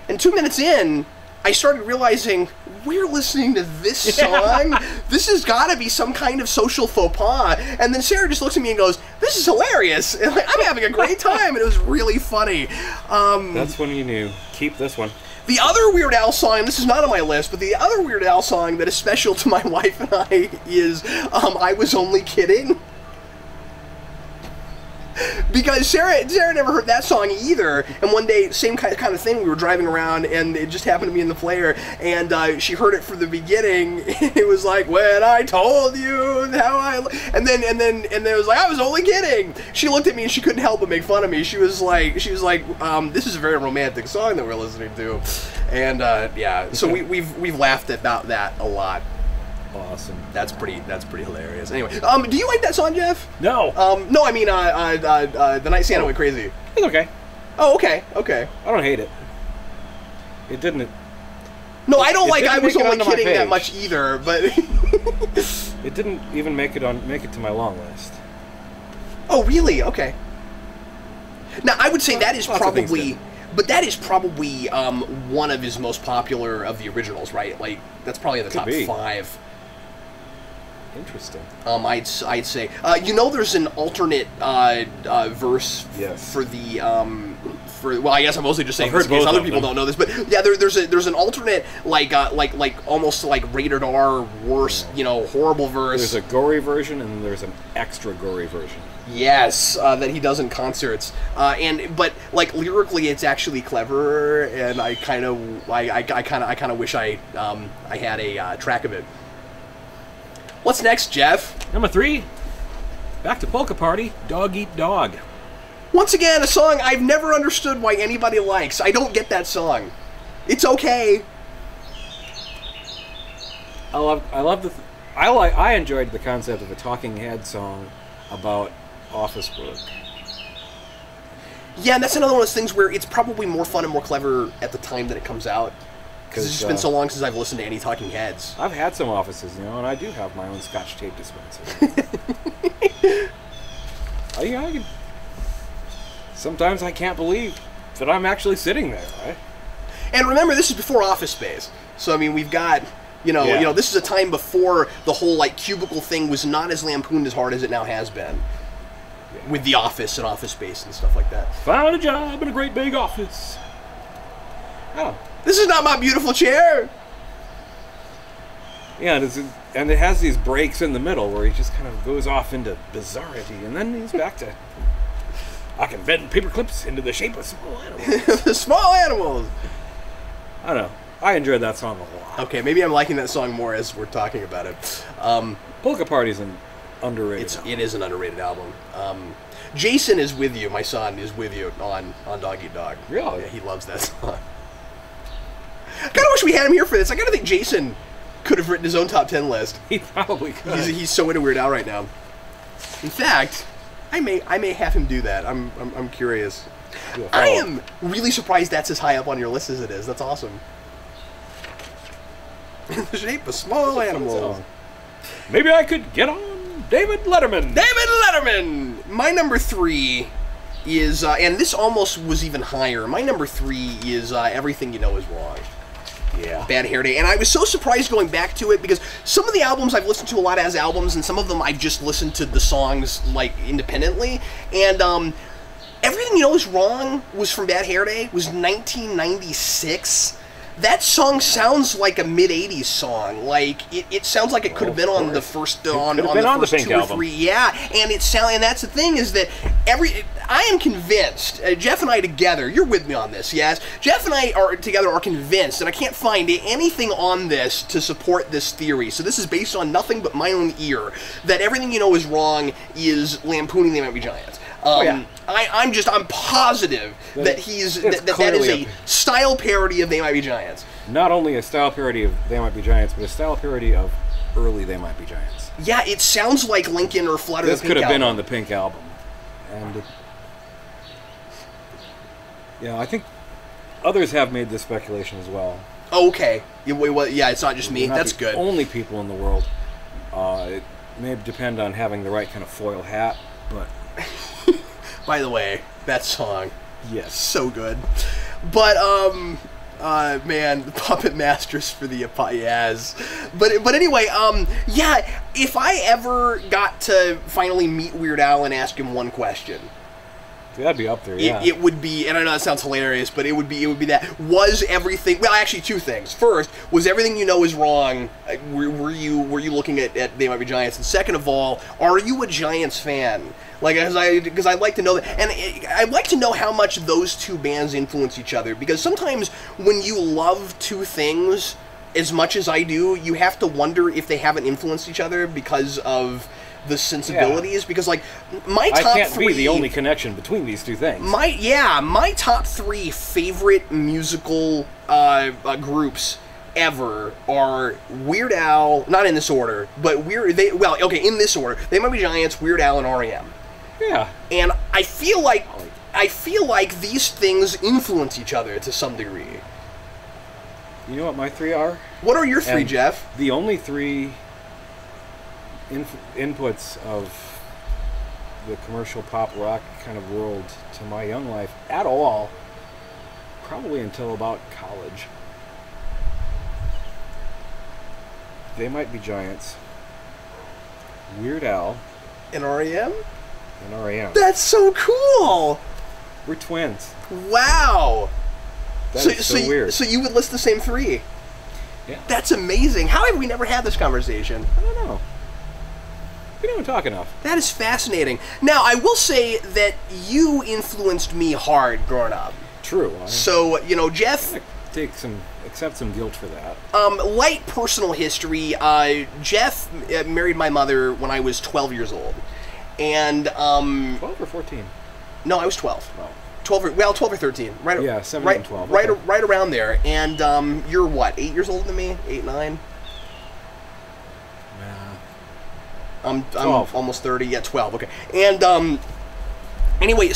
and 2 minutes in, I started realizing, we're listening to this song? This has got to be some kind of social faux pas. And then Sarah just looks at me and goes, this is hilarious. And I'm having a great time. And it was really funny. That's when you knew. Keep this one. The other Weird Al song, and this is not on my list, but the other Weird Al song that is special to my wife and I is I Was Only Kidding. Because Sarah never heard that song either, and one day, same kind of thing, we were driving around, and it just happened to be in the player, and she heard it from the beginning. It was like, when I told you how and then it was like, I was only kidding. She looked at me and she couldn't help but make fun of me. She was like, this is a very romantic song that we're listening to, and yeah, so we've laughed about that a lot. Awesome. That's pretty hilarious. Anyway, do you like that song, Geoff? No. No, I mean, The Night Santa Went Crazy. It's okay. Oh, okay. I don't hate it. It didn't. No, I don't like I Was Only Kidding that much either, but it didn't even make it to my long list. Oh, really? Okay. Now, I would say that is probably, but that is probably one of his most popular of the originals, right? Like, that's probably in the top 5. Interesting. I'd say, there's an alternate verse for the well, I guess I'm mostly just saying this because other people don't know this, but yeah, there's an alternate like almost like rated R worse, horrible verse. There's a gory version and there's an extra gory version. Yes, that he does in concerts, but like lyrically, it's actually clever, and I kind of wish I had a track of it. What's next, Geoff? Number 3, back to Polka Party, Dog Eat Dog. Once again, a song I've never understood why anybody likes. I don't get that song. It's okay. I enjoyed the concept of a Talking Head song about office work. Yeah, and that's another one of those things where it's probably more fun and more clever at the time that it comes out. Because it's just been so long since I've listened to any Talking Heads. I've had some offices, and I do have my own Scotch tape dispenser. Sometimes I can't believe that I'm actually sitting there, right? And remember, this is before Office Space. So, I mean, we've got, this is a time before the whole, cubicle thing was not as lampooned as hard as it now has been. Yeah. With The Office and Office Space and stuff like that. Found a job in a great big office. Oh. This is not my beautiful chair! Yeah, and it has these breaks in the middle where he just kind of goes off into bizarrity, and then he's back to, I can bend paper clips into the shape of small animals. The small animals! I don't know. I enjoyed that song a lot. Okay, maybe I'm liking that song more as we're talking about it. Polka Party's an underrated album. It is an underrated album. Jason is with you, my son, is with you on Dog Eat Dog. Really? Yeah, he loves that song. I kind of wish we had him here for this. I kind of think Jason could have written his own top 10 list. He probably could. He's so into Weird Al right now. In fact, I may have him do that. I'm curious. I am really surprised that's as high up on your list as it is. That's awesome. The shape of small animals. Maybe I could get on David Letterman. David Letterman! My number 3 is, and this almost was even higher, my number 3 is Everything You Know Is Wrong. Yeah. Bad Hair Day. And I was so surprised going back to it because some of the albums I've listened to a lot as albums, and some of them I've just listened to the songs, independently. And Everything You Know Is Wrong was from Bad Hair Day, was 1996. That song sounds like a mid-'80s song. It sounds like it could have been on the first, on the first 2 or 3. Yeah, and and that's the thing is that I am convinced, Geoff and I together, you're with me on this, yes? Geoff and I are convinced, and I can't find anything on this to support this theory, so this is based on nothing but my own ear, that Everything You Know Is Wrong is lampooning They Might Be Giants. I'm positive that that is a style parody of They Might Be Giants. Not only a style parody of They Might Be Giants, but a style parody of early They Might Be Giants. Yeah, it sounds like Lincoln or Flutter the Pink. This could have been on the Pink album. And yeah, I think others have made this speculation as well. Oh, okay. Yeah, it's not just me. That's good. Only people in the world. It may depend on having the right kind of foil hat, but... By the way, that song. Yes. So good. But, man, the Puppet Masters for the yes. But anyway, yeah, if I ever got to finally meet Weird Al and ask him one question, that'd be up there. Yeah, it would be, and I know that sounds hilarious, but it would be that. Was everything? Well, actually, two things. First, was Everything You Know Is Wrong? Were you looking at They Might Be Giants? And second of all, are you a Giants fan? Like, because I'd like to know that, and I'd like to know how much those two bands influence each other. Because sometimes when you love two things as much as I do, you have to wonder if they haven't influenced each other because of the sensibilities. Yeah. Because like my top I can't three, be the only connection between these two things. My top three favorite musical groups ever are Weird Al, not in this order, but in this order. They Might Be Giants, Weird Al, and R.E.M. Yeah. And I feel like these things influence each other to some degree. You know what my three are? What are your three, Geoff? The only three inputs of the commercial pop rock kind of world to my young life at all, probably until about college. They Might Be Giants, Weird Al, and R.E.M.? And R.E.M. That's so cool! We're twins. Wow! That is so weird. So you would list the same three? Yeah. That's amazing. How have we never had this conversation? I don't know. We don't talk enough. That is fascinating. Now, I will say that you influenced me hard growing up. True. So, Geoff... Accept some guilt for that. Light personal history. Geoff married my mother when I was 12 years old. And, 12 or 14? No, I was 12. Oh. 12 or 13. Yeah, 7 and 12. Right around there. And, you're what, 8 years older than me? 8, 9? I'm almost 30. Yeah, 12. Okay. And, anyway,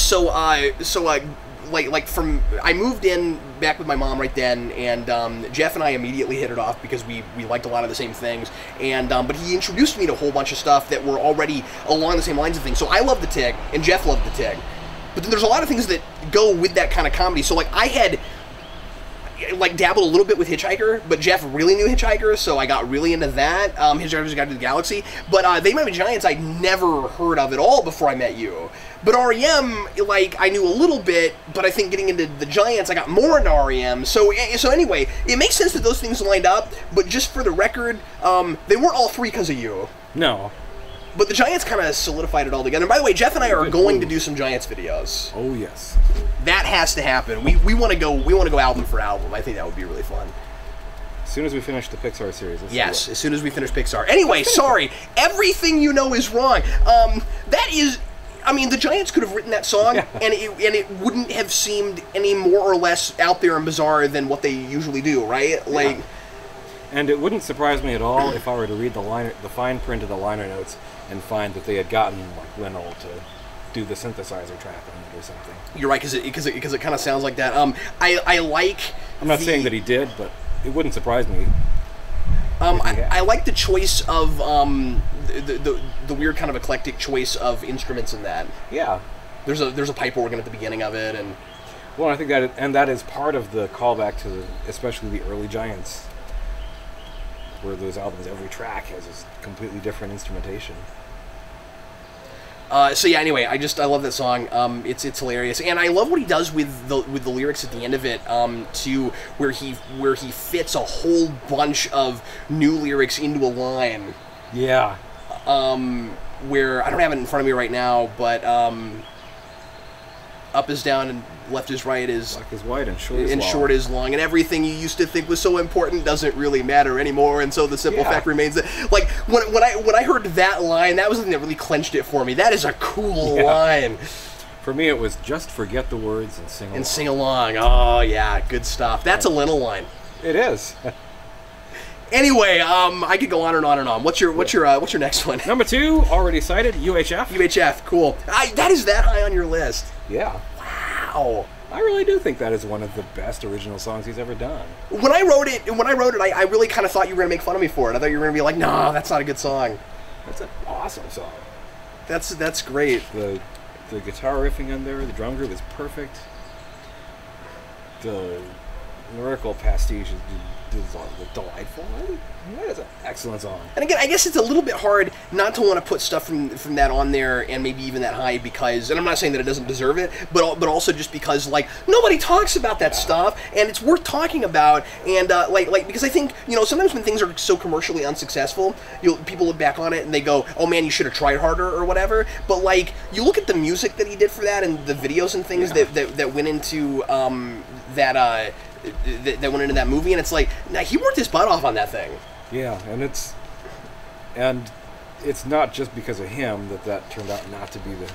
I moved in back with my mom right then, and Geoff and I immediately hit it off because we liked a lot of the same things, and but he introduced me to a whole bunch of stuff that were already along the same lines of things. So I loved the TIG, and Geoff loved the TIG, but then there's a lot of things that go with that kind of comedy. So like I had dabbled a little bit with Hitchhiker, but Geoff really knew Hitchhiker, so I got really into that. Hitchhiker's Guide to the Galaxy, but They Might Be Giants I'd never heard of at all before I met you. But R.E.M., I knew a little bit, but I think getting into the Giants, I got more into R.E.M. So anyway, it makes sense that those things lined up, but just for the record, they weren't all three because of you. No. But the Giants kind of solidified it all together. And by the way, Geoff and I are going to do some Giants videos. Oh, yes. That has to happen. We want to go album for album. I think that would be really fun. As soon as we finish the Pixar series. Yes, as soon as we finish Pixar. Anyway, sorry. Everything You Know Is Wrong. That is... I mean, the Giants could have written that song, and it wouldn't have seemed any more or less out there and bizarre than what they usually do, right? Like, and it wouldn't surprise me at all if I were to read the fine print of the liner notes and find that they had gotten Linnell to do the synthesizer track on it or something. You're right, because it kind of sounds like that. I like. I'm not saying that he did, but it wouldn't surprise me. I like the choice of the weird kind of eclectic choice of instruments in that. Yeah, there's a pipe organ at the beginning of it, and well, I think that is part of the callback to especially the early Giants, where those albums, every track has a completely different instrumentation. So yeah, anyway, I love that song. It's hilarious, and I love what he does with the lyrics at the end of it, to where he fits a whole bunch of new lyrics into a line. Yeah. Where I don't have it in front of me right now, but up is down and left is right is black is white and short is long. And everything you used to think was so important doesn't really matter anymore. And so the simple fact remains that, like, when I heard that line, that was something that really clenched it for me. That is a cool line. For me, it was just forget the words and sing along. And sing along. Oh yeah, good stuff. That's a Leno line. It is. Anyway, I could go on and on and on. What's your next one? Number 2, already cited, UHF. UHF, cool. That is that high on your list. Yeah. Wow. I really do think that is one of the best original songs he's ever done. When I wrote it, I really kind of thought you were gonna make fun of me for it. I thought you were gonna be like, "No, that's not a good song." That's an awesome song. That's great. The guitar riffing in there, the drum group is perfect. The lyrical pastiche is delightful. That is an excellent song. And again, I guess it's a little bit hard not to want to put stuff from that on there, and maybe even that high, because, and I'm not saying that it doesn't deserve it, but also just because, like, nobody talks about that stuff, and it's worth talking about, and like because I think, you know, sometimes when things are so commercially unsuccessful, people look back on it and they go, oh man, you should have tried harder or whatever. But like, you look at the music that he did for that and the videos and things that went into that went into that movie, and it's like, nah, he worked his butt off on that thing. Yeah, and it's not just because of him that turned out not to be the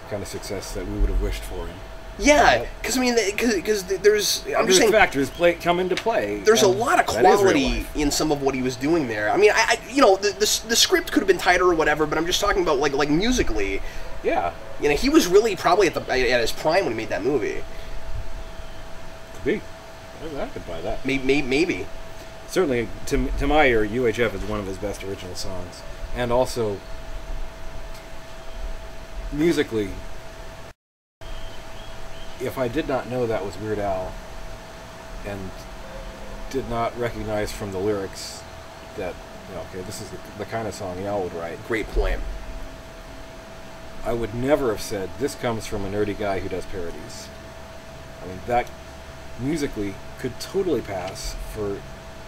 kind of success that we would have wished for him. Yeah, because I mean, because there's, I'm just saying, factors come into play. There's a lot of quality in some of what he was doing there. I mean, I you know, the script could have been tighter or whatever, but I'm just talking about like musically. Yeah. You know, he was really probably at his prime when he made that movie. Could be. I could buy that. Maybe. Certainly, to my ear, UHF is one of his best original songs. And also, musically, if I did not know that was Weird Al, and did not recognize from the lyrics that, you know, okay, this is the kind of song Al would write. Great point. I would never have said, this comes from a nerdy guy who does parodies. I mean, that musically could totally pass for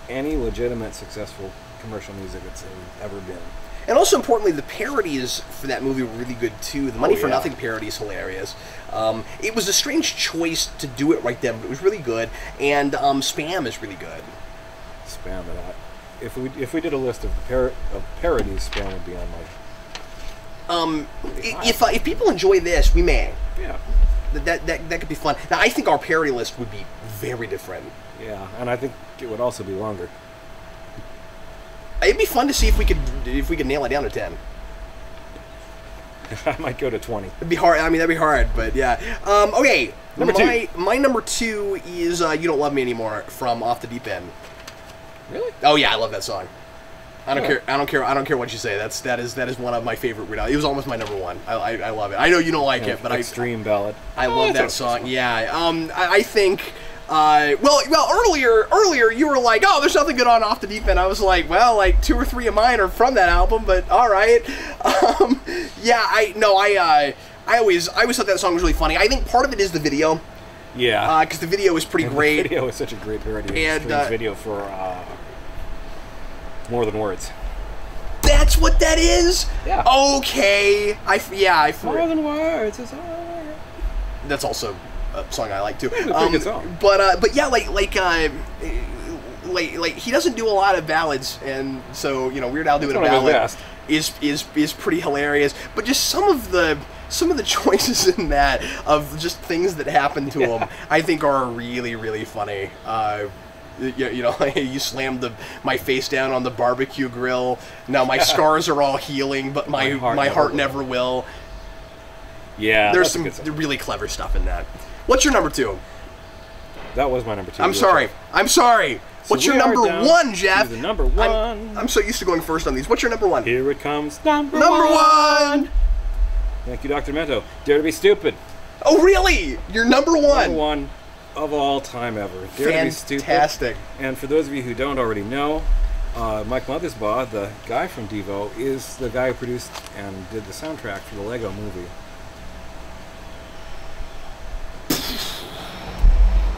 any legitimate, successful commercial music that's ever been. And also, importantly, the parodies for that movie were really good, too. The Money for Nothing parody is hilarious. It was a strange choice to do it right then, but it was really good. And Spam is really good. Spam, if we did a list of parodies, Spam would be on my... If people enjoy this, we may. Yeah. That could be fun. Now, I think our parody list would be very different. Yeah, and I think it would also be longer. It'd be fun to see if we could nail it down to 10. I might go to 20. It'd be hard. I mean, that'd be hard, but yeah. Okay. Number 2. My number 2 is "You Don't Love Me Anymore" from Off the Deep End. Really? Oh yeah, I love that song. I don't care what you say. That is one of my favorite Weird Al. It was almost my number 1. I love it. I know you don't like it, but extreme ballad. I love that song. Yeah. I think. Well, earlier you were like, oh, there's nothing good on Off the Deep End. I was like, well, like 2 or 3 of mine are from that album, but all right. Yeah, I always thought that song was really funny. I think part of it is the video. Yeah. Because the video is pretty great. The video is such a great parody. And video for More Than Words. That's what that is. Yeah. Okay. More Than Words is all. That's also a song I like too. It's a pretty good song. But yeah, like he doesn't do a lot of ballads, and so, you know, Weird Al doing a ballad is pretty hilarious. But just some of the choices in that of just things that happen to him, I think are really, really funny. You know, you slammed my face down on the barbecue grill. Now my scars are all healing, but my heart never will. Yeah, there's some really clever stuff in that. What's your number 2? That was my number 2. I'm sorry. What's your number 1, Geoff? The number 1. I'm so used to going first on these. What's your number 1? Here it comes. Number 1. Thank you, Dr. Mento. Dare to Be Stupid. Oh, really? Your number 1? Number 1 of all time ever. Dare to Be Stupid. Fantastic. And for those of you who don't already know, Mike Mothersbaugh, the guy from Devo, is the guy who produced and did the soundtrack for the Lego movie.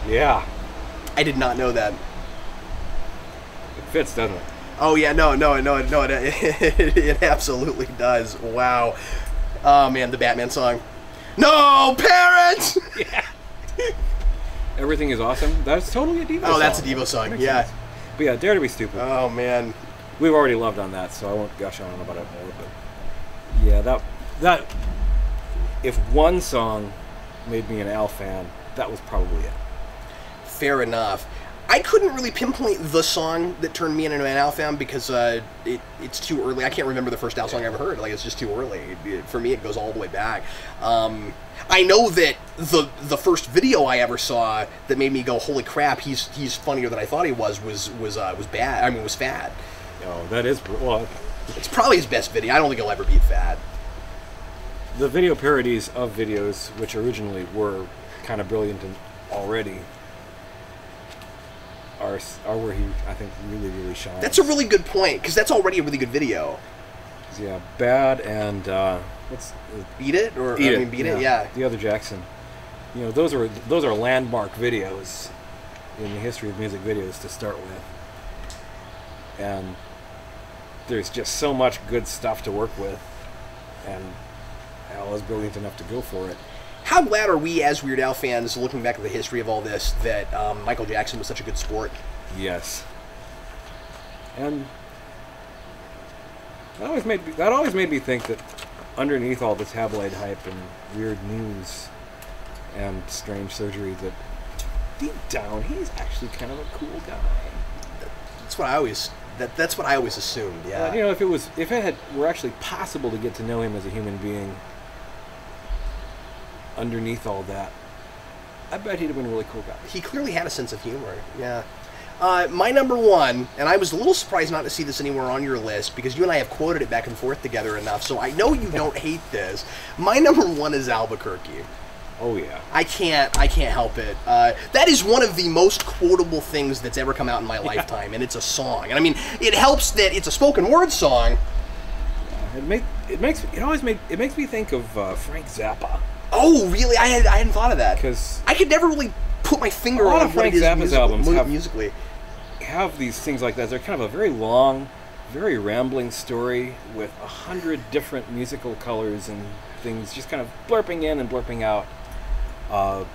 Yeah. I did not know that. It fits, doesn't it? Oh yeah, no, it absolutely does. Wow. Oh man, the Batman song. No, parents! Yeah. Everything is awesome. That's totally a Devo song. Oh, that's a Devo song, yeah. Sense. But yeah, Dare to Be Stupid. Oh, man. We've already loved on that, so I won't gush on about it more. But yeah, that if one song made me an Al fan, that was probably it. Fair enough. I couldn't really pinpoint the song that turned me into an Al fan because it's too early. I can't remember the first Al song I ever heard. Like, it's just too early. For me, it goes all the way back. I know that the first video I ever saw that made me go, "Holy crap, he's funnier than I thought he was bad. I mean, was Fad." Oh, that is well. It's probably his best video. I don't think he'll ever beat Fad. The video parodies of videos, which originally were kind of brilliant and already, are where he, I think, really shines. That's a really good point, because that's already a really good video. Yeah, Bad and what's Beat It or Beat I mean, Beat It, It, yeah. The Other Jackson. You know, those are landmark videos in the history of music videos to start with, and there's just so much good stuff to work with, and Al is brilliant enough to go for it. How glad are we as Weird Al fans, looking back at the history of all this, that Michael Jackson was such a good sport? Yes. And that always made me think that underneath all the tabloid hype and weird news and strange surgery, that deep down he's actually kind of a cool guy. That's what I always assumed. Yeah. You know, if it were actually possible to get to know him as a human being, underneath all that, I bet he'd have been a really cool guy. He clearly had a sense of humor. Yeah. My number one, and I was a little surprised not to see this anywhere on your list because you and I have quoted it back and forth together enough, so I know you don't hate this. My number one is Albuquerque. Oh yeah. I can't help it. That is one of the most quotable things that's ever come out in my lifetime, and it's a song. And I mean, it helps that it's a spoken word song. It makes me think of Frank Zappa. Oh, really? I hadn't thought of that. Because I could never really put my finger on Frank Zappa's albums musically have these things like that. They're kind of a very long, very rambling story with 100 different musical colors and things, just kind of blurping in and blurping out. And,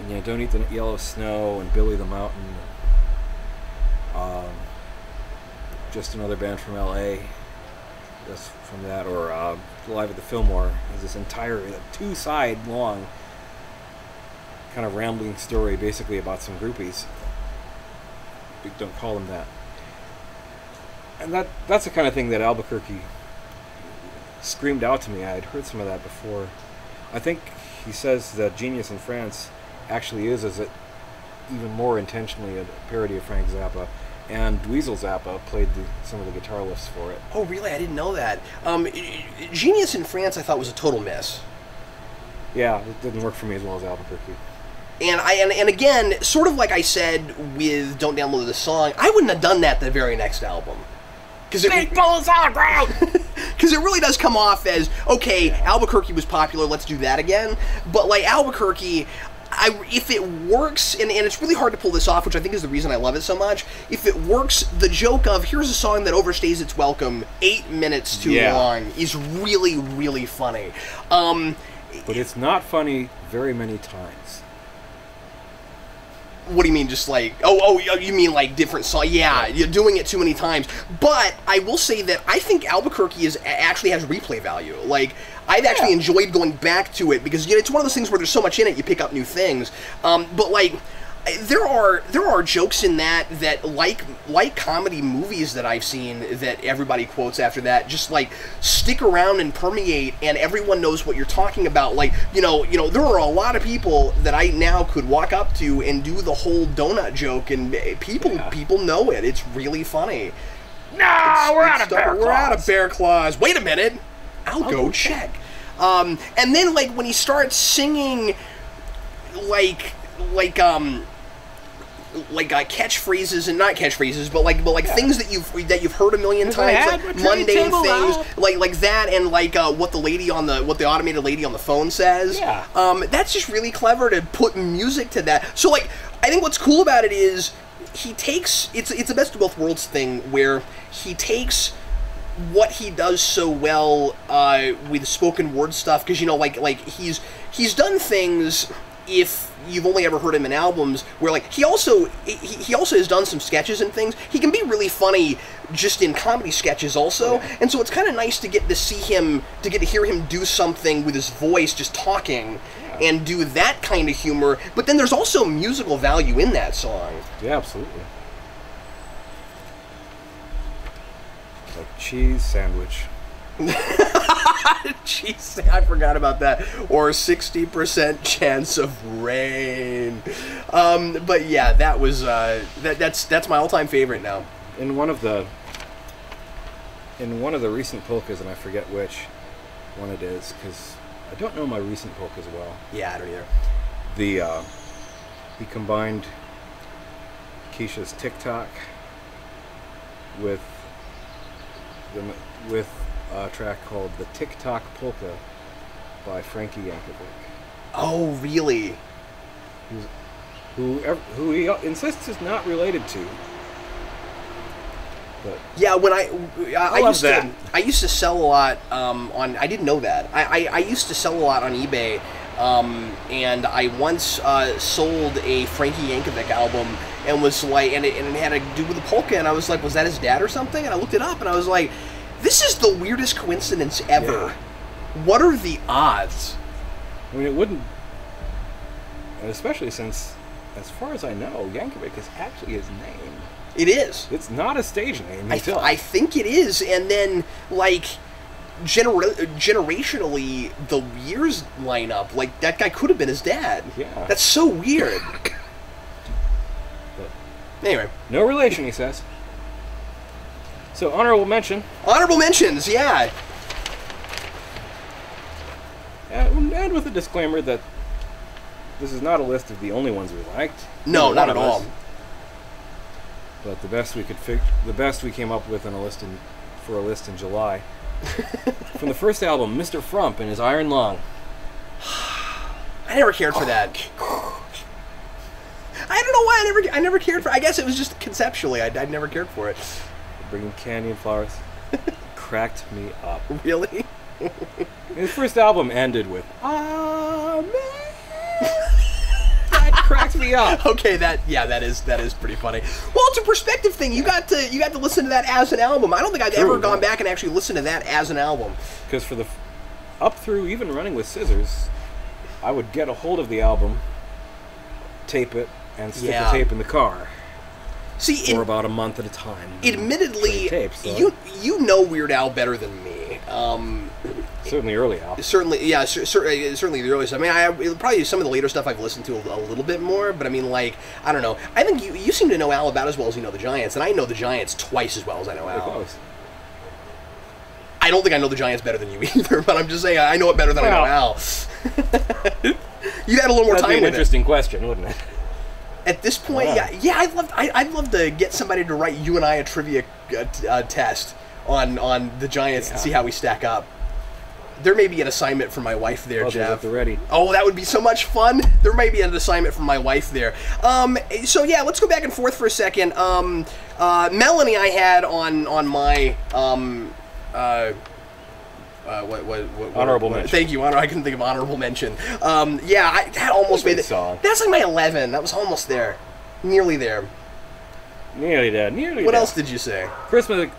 you know, Don't Eat the Yellow Snow and Billy the Mountain. Just Another Band from L.A. That's from that, or Live at the Fillmore is this entire 2-side long kind of rambling story, basically about some groupies. We don't call them that. And that's the kind of thing that Albuquerque screamed out to me. I had heard some of that before. I think he says that Genius in France actually is even more intentionally a parody of Frank Zappa. And Dweezil Zappa played some of the guitar lifts for it. Oh, really? I didn't know that. Genius in France, I thought, was a total miss. Yeah, it didn't work for me as well as Albuquerque. And again, sort of like I said with Don't Download the Song, I wouldn't have done that the very next album. Because it really does come off as, okay, yeah, Albuquerque was popular, let's do that again. But like Albuquerque, if it works, and it's really hard to pull this off, which I think is the reason I love it so much, if it works, the joke of, here's a song that overstays its welcome 8 minutes too long is really, really funny. But it's not funny very many times. What do you mean, just like, oh, you mean like different songs? Yeah, you're doing it too many times. But I will say that I think Albuquerque actually has replay value. Like, I've actually enjoyed going back to it because, you know, it's one of those things where there's so much in it, you pick up new things. But like, there are jokes in that like comedy movies that I've seen that everybody quotes after that just like stick around and permeate, and everyone knows what you're talking about. Like, you know, there are a lot of people that I now could walk up to and do the whole donut joke, and people know it. It's really funny. No, we're out of bear claws. We're out of bear claws. Wait a minute, I'll go check. And then like when he starts singing like catchphrases, and not catchphrases, but like things that you've heard a million times, like mundane things, like that, and like what the automated lady on the phone says. Yeah. That's just really clever to put music to that. So like, I think what's cool about it is he takes it's a best of both worlds thing where he takes what he does so well with spoken word stuff, because, you know, like he's done things, if you've only ever heard him in albums, where, like, he also has done some sketches and things. He can be really funny just in comedy sketches also, and so it's kind of nice to get to hear him do something with his voice, just talking, and do that kind of humor, but then there's also musical value in that song. Yeah, absolutely. Like cheese sandwich. Jeez, I forgot about that. Or 60% chance of rain. But yeah, that was that's my all-time favorite now. In one of the recent polkas, and I forget which one it is, because I don't know my recent polkas well. Yeah, I don't either. He combined Keisha's TikTok with a track called The TikTok Polka by Frankie Yankovic. Oh, really? Who he insists is not related to. But yeah, when I used to sell a lot on. I didn't know that. I used to sell a lot on eBay, and I once sold a Frankie Yankovic album, and was like, and it had to do with the polka, and I was like, was that his dad or something? And I looked it up, and I was like, this is the weirdest coincidence ever. Yeah. What are the odds? I mean, it wouldn't, especially since, as far as I know, Yankovic is actually his name. It is. It's not a stage name. I think it is, and then, like, generationally, the years line up. Like, that guy could have been his dad. Yeah. That's so weird. But anyway. No relation, he says. So, honorable mention. Honorable mentions, yeah. And with a disclaimer that this is not a list of the only ones we liked. No, not at all. But the best we came up with for a list in July. From the first album, Mr. Frump and his Iron Lung. I never cared for that. I don't know why I never cared for it. I guess it was just conceptually. I'd never cared for it. Bringing candy and flowers. Cracked me up. Really? His first album ended with Amen. That cracked me up. Okay, that is pretty funny. Well, it's a perspective thing. You got to listen to that as an album. I don't think I've ever gone back and actually listened to that as an album. Because for up through even Running with Scissors, I would get a hold of the album, tape it, and stick the tape in the car. See, for about a month at a time. Admittedly, tapes, so. you know Weird Al better than me. Certainly early Al. Certainly, yeah, certainly the early stuff. I mean, probably some of the later stuff I've listened to a little bit more, but I mean, like, I don't know. I think you seem to know Al about as well as you know the Giants, and I know the Giants twice as well as I know Al. Close. I don't think I know the Giants better than you either, but I'm just saying I know it better than I know Al. You had a little more time with it. That'd be an interesting question, wouldn't it? At this point, yeah, I'd love to get somebody to write you and I a trivia test on the Giants and see how we stack up. There may be an assignment for my wife there, Jeff. At the ready. Oh, that would be so much fun. There may be an assignment for my wife there. So yeah, let's go back and forth for a second. Melanie, I had on my honorable mention. Thank you, I couldn't think of honorable mention. Yeah, that almost made it. Song. That's like my 11. That was almost there, nearly there. Nearly there. What else did you say? Christmas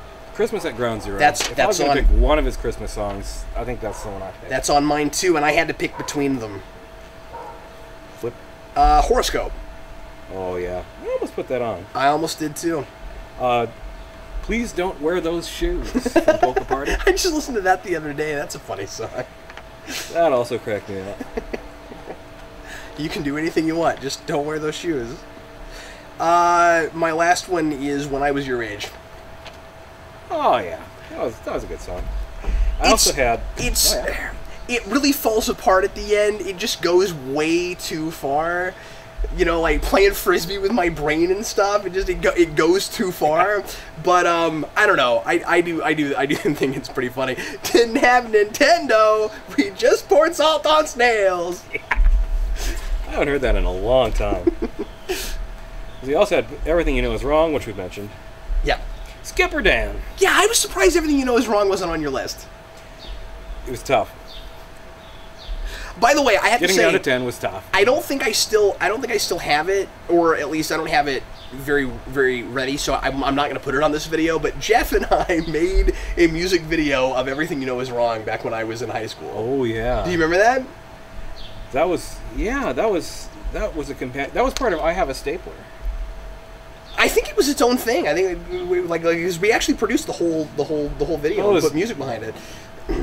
at Ground Zero. If I was going to pick one of his Christmas songs, I think that's the one I picked. That's on mine too, and I had to pick between them. Flip. Horoscope. Oh yeah, I almost put that on. I almost did too. Please Don't Wear Those Shoes from Polka Party. I just listened to that the other day. That's a funny song. That also cracked me up. You can do anything you want, just don't wear those shoes. My last one is When I Was Your Age. Oh yeah, that was a good song. I also had. It really falls apart at the end. It just goes way too far. You know, like playing frisbee with my brain and stuff. It goes too far. But I don't know. I do think it's pretty funny. Didn't have Nintendo. We just poured salt on snails. I haven't heard that in a long time. He also had Everything You Know Is Wrong, which we mentioned. Yeah. Skipper Dan. Yeah, I was surprised Everything You Know Is Wrong wasn't on your list. It was tough. By the way, I have to say, getting down to 10 was tough. I don't think I still have it, or at least I don't have it very, very ready. So I'm not going to put it on this video. But Geoff and I made a music video of Everything You Know Is Wrong back when I was in high school. Oh yeah. Do you remember that? That was that was part of I Have a Stapler. I think it was its own thing. I think we actually produced the whole video and put music behind it.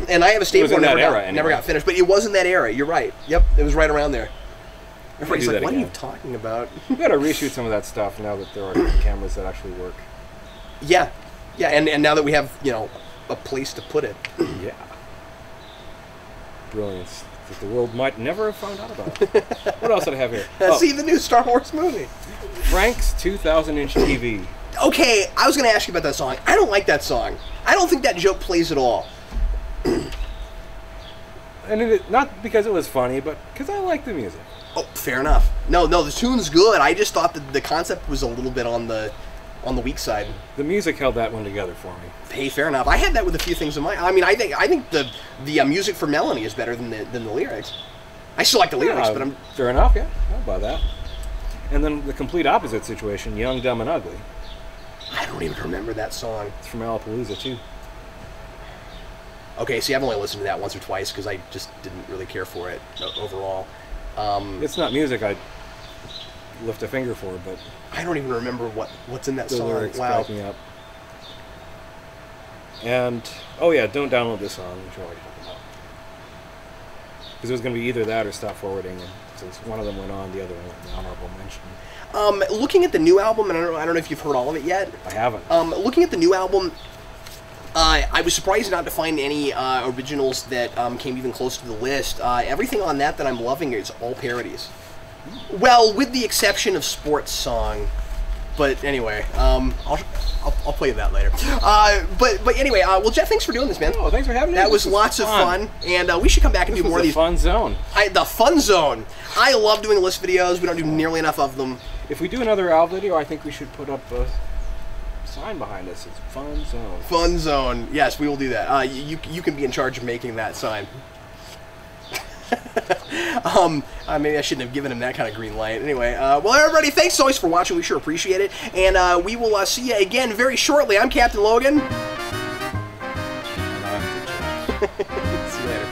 And I Have a Stapler never got finished, but it was in that era. You're right. Yep, it was right around there. Everybody's like, "What are you talking about?" We got to reshoot some of that stuff now that there are cameras that actually work. Yeah, and now that we have a place to put it. Yeah. Brilliance that the world might never have found out about. What else did I have here? See the new Star Wars movie. Frank's 2,000-inch TV. Okay, I was going to ask you about that song. I don't like that song. I don't think that joke plays at all. And not because it was funny, but because I like the music. Oh, fair enough. No, the tune's good. I just thought that the concept was a little bit on the weak side. The music held that one together for me. Hey, fair enough. I had that with a few things in mind. I mean, I think the music for Melanie is better than the lyrics. I still like the lyrics, but I'm fair enough. Yeah, I'll buy that. And then the complete opposite situation, Young, Dumb, and Ugly. I don't even remember that song. It's from Alapalooza too. Okay, see, I've only listened to that once or twice because I just didn't really care for it overall. It's not music I'd lift a finger for, but I don't even remember what's in that the song. lyrics Wow. crack me up. And oh yeah, don't download this song, which we're already talking about, because it was going to be either that or Stop Forwarding, and since one of them went on, the other one went in honorable mention. Looking at the new album, and I don't know if you've heard all of it yet. I haven't. Looking at the new album, I was surprised not to find any originals that came even close to the list. Everything on that I'm loving is all parodies. Well, with the exception of Sports Song. But anyway, I'll play that later. But anyway, well, Geoff, thanks for doing this, man. Oh, thanks for having me. That was lots of fun, and we should come back and do more of these. Fun zone. The fun zone. I love doing list videos. We don't do nearly enough of them. If we do another Al video, I think we should put up a sign behind us. It's Fun Zone. Fun zone. Yes, we will do that. You can be in charge of making that sign. Maybe I shouldn't have given him that kind of green light. Anyway, well, everybody, thanks as always for watching. We sure appreciate it. And we will see you again very shortly. I'm Captain Logan. And I'm the Geoff. See you later.